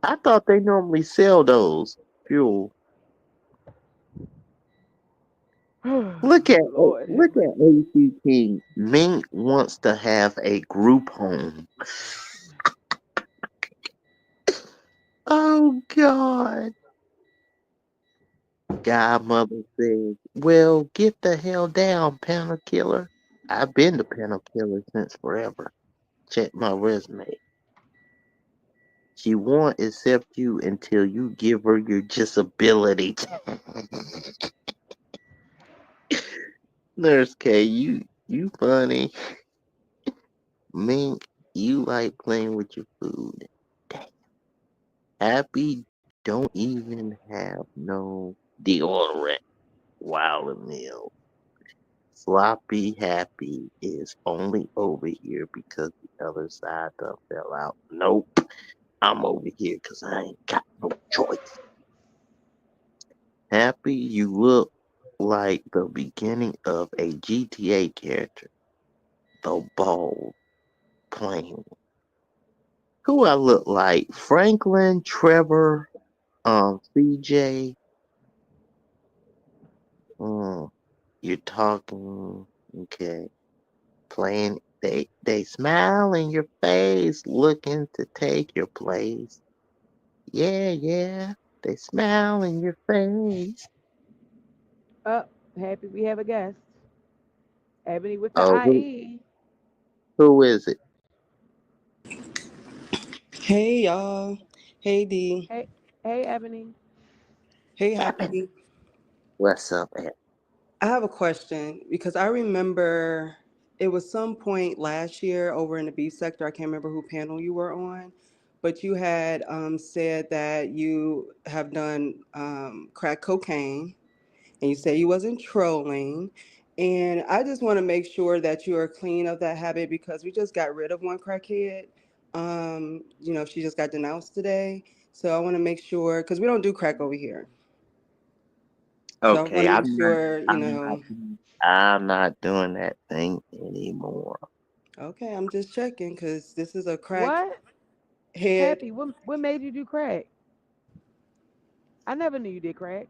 I thought they normally sell those fuel. Lord have Look mercy. at AC King. Mink wants to have a group home. Oh God. Godmother says, well, get the hell down, panel killer. I've been the panel killer since forever. Check my resume. She won't accept you until you give her your disability. Nurse K, you funny. Mink, you like playing with your food. Happy don't even have no deodorant while a meal. Sloppy Happy is only over here because the other side done fell out. Nope, I'm over here because I ain't got no choice. Happy, you look like the beginning of a GTA character. The bald, plain. Who I look like? Franklin, Trevor, CJ. Mm, you're talking, okay. Playing, they smile in your face, looking to take your place. Yeah, yeah, they smile in your face. Up, happy we have a guest. Ebony with the Oh, IE. who is it? Hey y'all. Hey D. Hey, hey, Ebony. Hey Evan. Happy. What's up, Evan? I have a question because I remember it was some point last year over in the B sector. I can't remember who panel you were on, but you had said that you have done crack cocaine and you said you wasn't trolling. And I just want to make sure that you are clean of that habit because we just got rid of one crackhead. She just got denounced today. So I want to make sure because we don't do crack over here. So I Okay, want to make sure, I'm not doing that thing anymore. okay, I'm just checking because this is a crack What? head. Happy, what made you do crack? I never knew you did crack.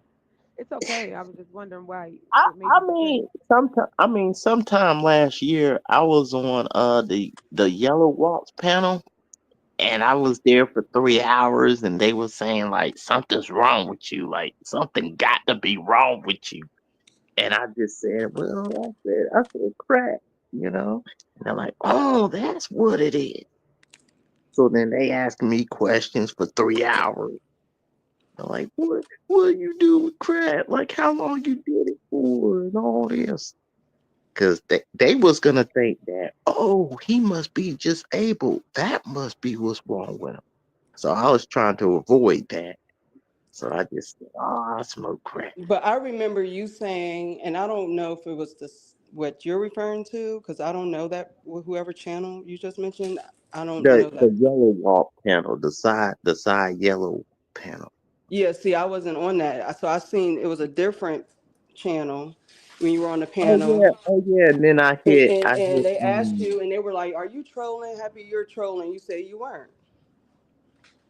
It's okay. I was just wondering why. What made you do crack? Sometime last year I was on the Yellow Waltz panel and I was there for 3 hours, and they were saying like something's wrong with you, like something got to be wrong with you. And I just said, well, I said crack, you know. And they're like, oh, that's what it is. So then they asked me questions for 3 hours. They're like, what you do with crack? Like how long you did it for and all this. Cause they was gonna think that, oh, he must be disabled. That must be what's wrong with him. So I was trying to avoid that. So I just said, oh, I smoke crack. But I remember you saying, and I don't know if it was this what you're referring to, because I don't know that whoever channel you just mentioned. I don't know The that. yellow wall panel, the side yellow panel. Yeah, see, I wasn't on that, so I seen it was a different channel when you were on the panel, Oh yeah. And then and I and hit they asked you, and they were like, "Are you trolling? Happy you're trolling." You said you weren't,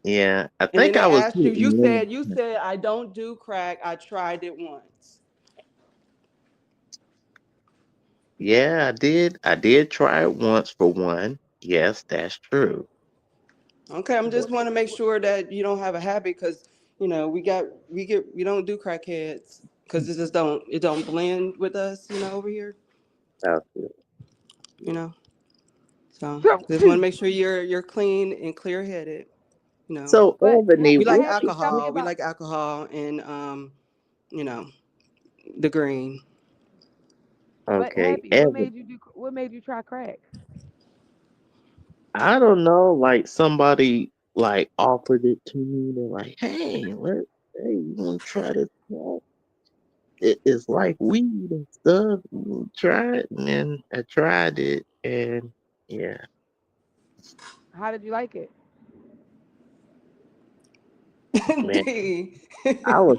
yeah, I and then think they I was asked you. You hitting said I don't do crack. I tried it once. yeah, I did try it once for one. Yes, that's true. Okay, I'm But just want to make sure that you don't have a habit because we don't do crackheads because it don't blend with us over here that's it. you know so So, just want to make sure you're clean and clear headed. you know So but Ebony, we like what Happy, tell me alcohol, about. and you know the green. But okay, Happy, what Ebony, made you do? What made you try crack? I don't know, like somebody like offered it to me. They're like, hey, you wanna try this? It's like weed and stuff. You try it, and then I tried it, and yeah, How did you like it? man, D. I was,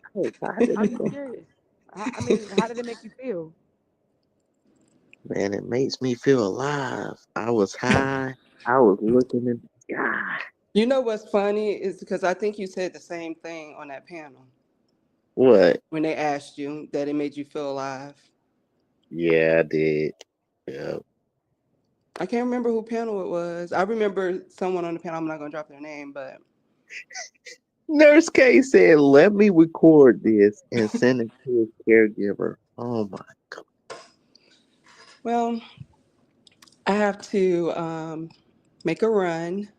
I was high than I'm a just curious. I mean, how did it make you feel? man. It makes me feel alive. I was high. I was looking in the sky. You know what's funny is because I think you said the same thing on that panel What? when they asked you that it made you feel alive. Yeah, I did. Yeah. I can't remember who panel it was. I remember someone on the panel. I'm not gonna drop their name, but Nurse K said, "Let me record this and send it to his caregiver." Oh my god. well, I have to make a run,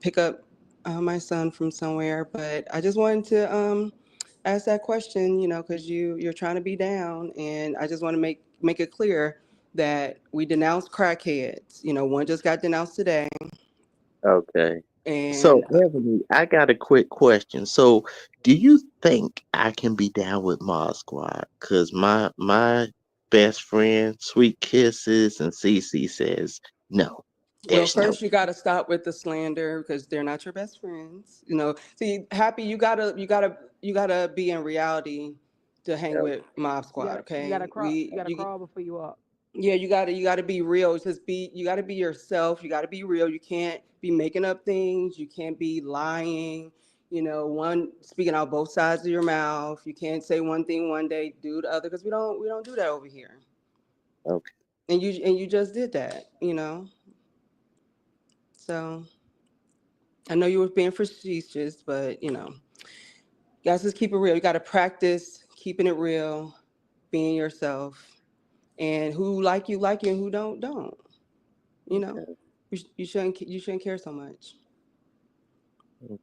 pick up my son from somewhere. But I just wanted to ask that question, because you're trying to be down, and I just want to make it clear that we denounce crackheads. One just got denounced today, Okay. So, and Ebony, I got a quick question. So, do you think I can be down with Mod Squad? Cause my best friend, Sweet Kisses, and Cece says no. well, There's no first you got to stop with the slander because they're not your best friends. See, happy you gotta be in reality to hang no. with Mob You Squad. gotta, you gotta Okay, crawl. You gotta crawl before you walk. yeah, you gotta be real. You gotta be yourself. You gotta be real. You can't be making up things. You can't be lying. One speaking out both sides of your mouth. You can't say one thing one day, do the other, because we don't do that over here. Okay. And you just did that. So I know you were being facetious, but guys, just keep it real. You got to practice keeping it real, being yourself, and who like you, and who don't. You know, Okay. you shouldn't care so much. Okay.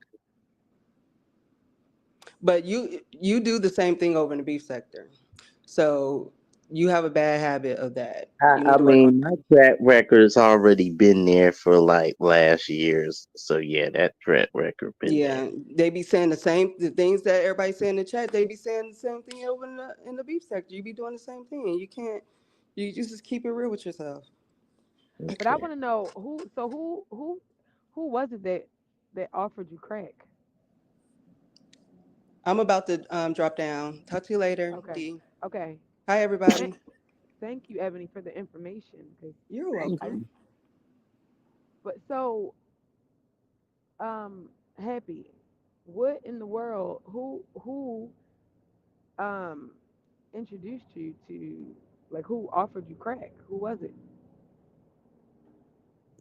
But you do the same thing over in the beef sector, so you have a bad habit of that. You I need to work on mean, my that. track record's already been there for like last year's. So yeah, that track record been there. Yeah, they be saying the things that everybody say in the chat. They be saying the same thing over in the beef sector. You be doing the same thing. You can't. You just keep it real with yourself. But I Okay. want to know who. So who was it that offered you crack? I'm about to drop down. Talk to you later, Okay, D. okay. Hi, Thank, everybody. thank you, Ebony, for the information. Cause You're Thank I, welcome. you. but so happy. What in the world? Who um introduced you to, like, who offered you crack? Who was it?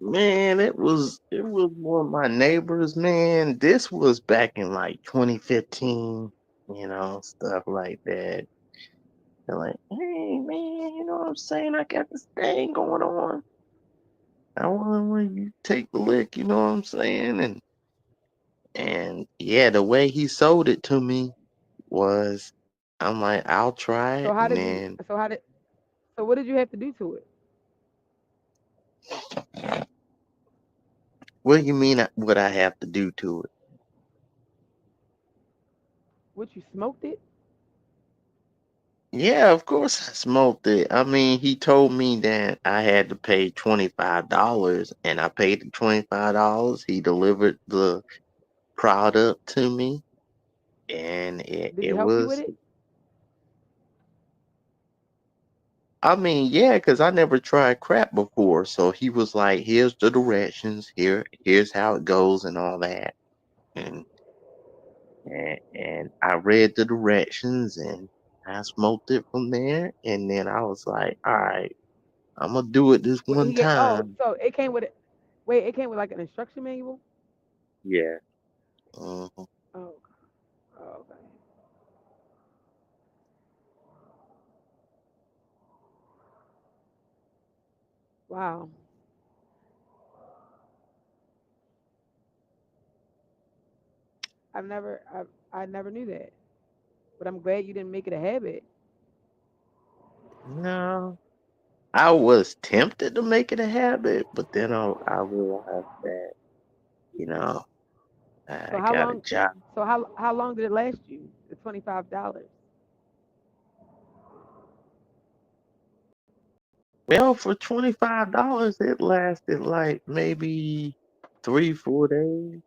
Man, it was one of my neighbors, man. This was back in like 2015, stuff like that. They're like, hey man, you know what I'm saying? I got this thing going on. I want you to take the lick, you know what I'm saying? And yeah, the way he sold it to me was, I'm like, I'll try So it, how and did you? then So what did you have to do to it? what do you mean? What I have to do to it? What you smoked it? Yeah, of course I smoked it. I mean, he told me that I had to pay $25, and I paid the $25. He delivered the product to me, and it, Did he it help you with was, it? I mean, yeah, because I never tried crap before. So he was like, here's the directions, here's how it goes, and all that. And and I read the directions, and I smoked it from there. And then I was like, all right, I'm gonna do it this What one he get? Oh, time. so it came with it. Wait, it came with like an instruction manual. Yeah. Mhm. Oh, oh okay. Wow. I never knew that. But I'm glad you didn't make it a habit. No, I was tempted to make it a habit, but then I realized that, you know, So I how got a long? job. So how long did it last you? The $25. Well, for $25, it lasted like maybe 3, 4 days.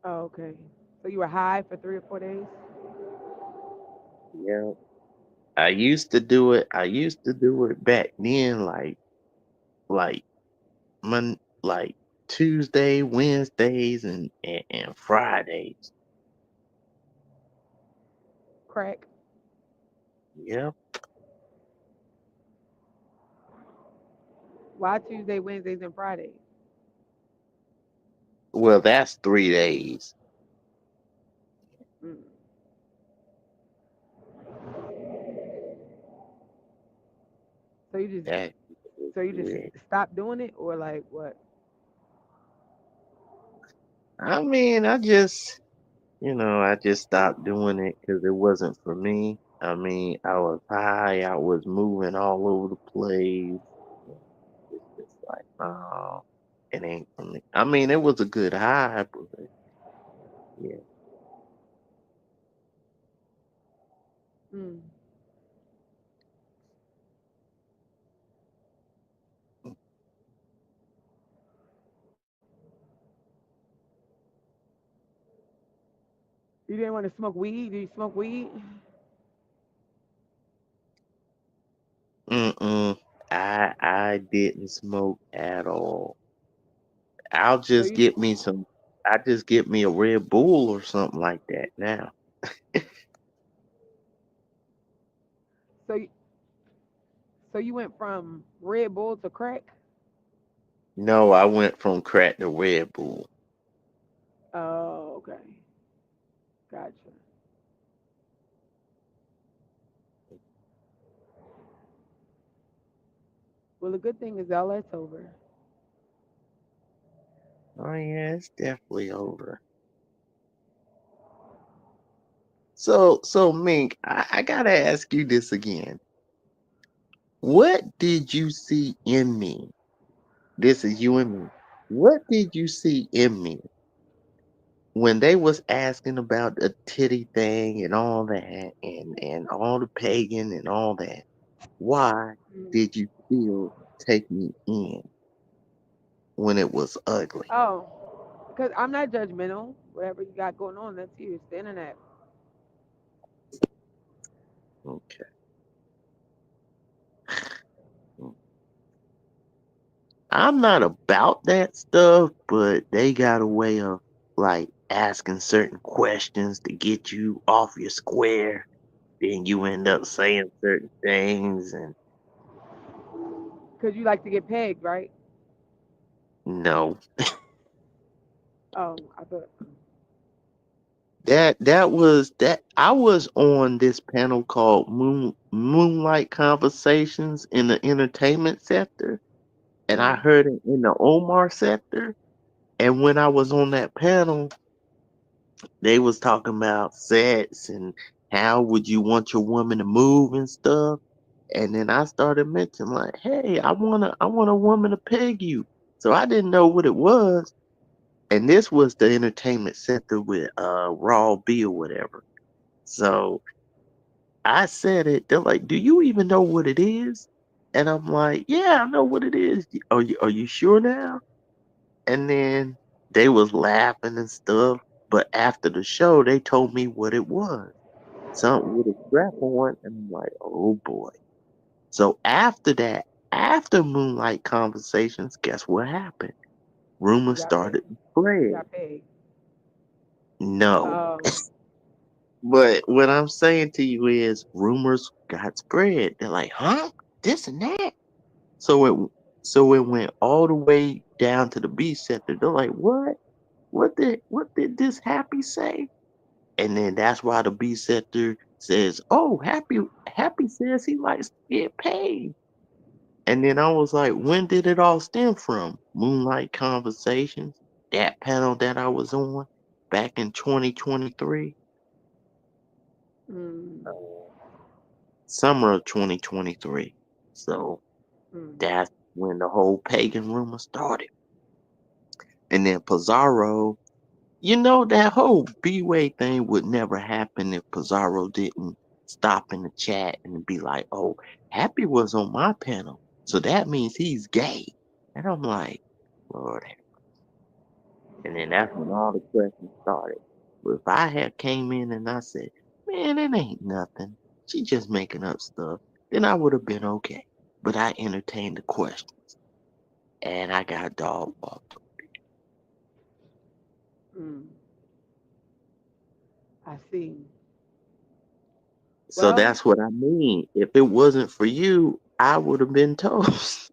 Oh, okay. So you were high for 3 or 4 days. Yeah. I used to do it back then, like like Tuesday, Wednesdays, and Fridays. Crack. Yep. Why Tuesday, Wednesdays, and Fridays? Well, that's 3 days. Mm. So you just That is so you just good. stopped doing it, or like what? I mean, I just stopped doing it because it wasn't for me. I mean, I was high, I was moving all over the place. and It's just like, no, it ain't for me. I mean, it was a good high, but yeah. Mm. You didn't want to smoke weed? Do you smoke weed? Mm-mm. I didn't smoke at all. I'll So just you get me some. I just get me a Red Bull or something like that now. so you, so you went from Red Bull to crack? No, I went from crack to Red Bull. Oh, okay. Gotcha. Well, the good thing is all that's over. Oh yeah, it's definitely over. So Mink, I gotta ask you this again. What did you see in me? This is you and me. What did you see in me when they was asking about the titty thing and all that, and all the pagan and all that? Why Mm. did you still take me in when it was ugly? Oh, because I'm not judgmental. Whatever you got going on, that's you. It's the internet. Okay. I'm not about that stuff, but they got a way of like asking certain questions to get you off your square. Then you end up saying certain things, and Because you like to get pegged, right? No, I thought. that I was on this panel called Moonlight Conversations in the entertainment sector, and I Mm, heard it in the Omar sector. And when I was on that panel, they was talking about sex and how would you want your woman to move and stuff. And then I started mentioning like, hey, I want a woman to peg you. So I didn't know what it was. And this was the entertainment center with Raw B or whatever. So I said it. They're like, do you even know what it is? And I'm like, yeah, I know what it is. Are you sure now? And then they was laughing and stuff. But after the show, they told me what it was. Something with a strap on, and I'm like, oh boy. So after that, after Moonlight Conversations, guess what happened? you Rumors got started paid. to You spread. got paid. No. Um. But what I'm saying to you is rumors got spread. They're like, huh? This and that. So it went all the way down to the B sector. They're like, what? What did this Happy say? And then that's why the B sector says, oh, Happy says he likes to get paid. And then I was like, when did it all stem from? Moonlight Conversations, that panel that I was on back in 2023, Mm, uh, summer of 2023. So mm, that's when the whole pagan rumor started. And then Pizarro, that whole B-Way thing would never happen if Pizarro didn't stop in the chat and be like, oh, Happy was on my panel. So that means he's gay. And I'm like, Lord. And then that's when all the questions started. But if I had came in and I said, man, it ain't nothing. She just making up stuff, then I would have been okay. But I entertained the question and I got dog walked. mm. I see. So Well, that's what I mean. If it wasn't for you, I would have been toast.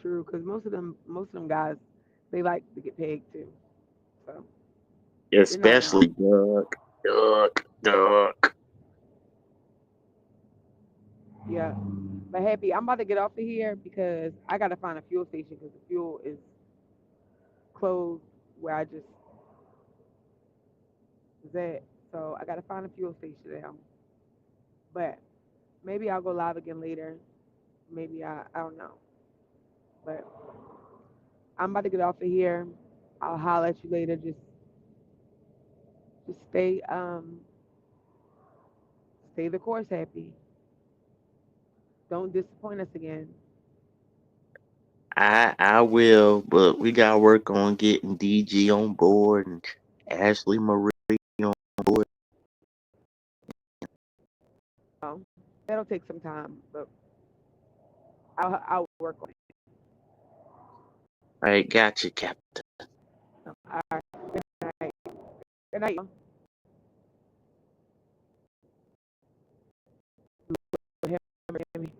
true, because most of them guys, they like to get paid too. So you're not Especially wrong. Duck. Duck. Yeah. But happy, I'm about to get off of here because I gotta find a fuel station because the fuel is closed where I just was at. So I gotta find a fuel station now. But maybe I'll go live again later. Maybe I don't know. But I'm about to get off of here. I'll holler at you later. Just stay the course happy. Don't disappoint us again. I will, but we gotta work on getting DG on board and Ashley Marie on board. Um, that'll take some time, but I'll work on it. I got you, Captain. All right. Good night. Good night. Y'all.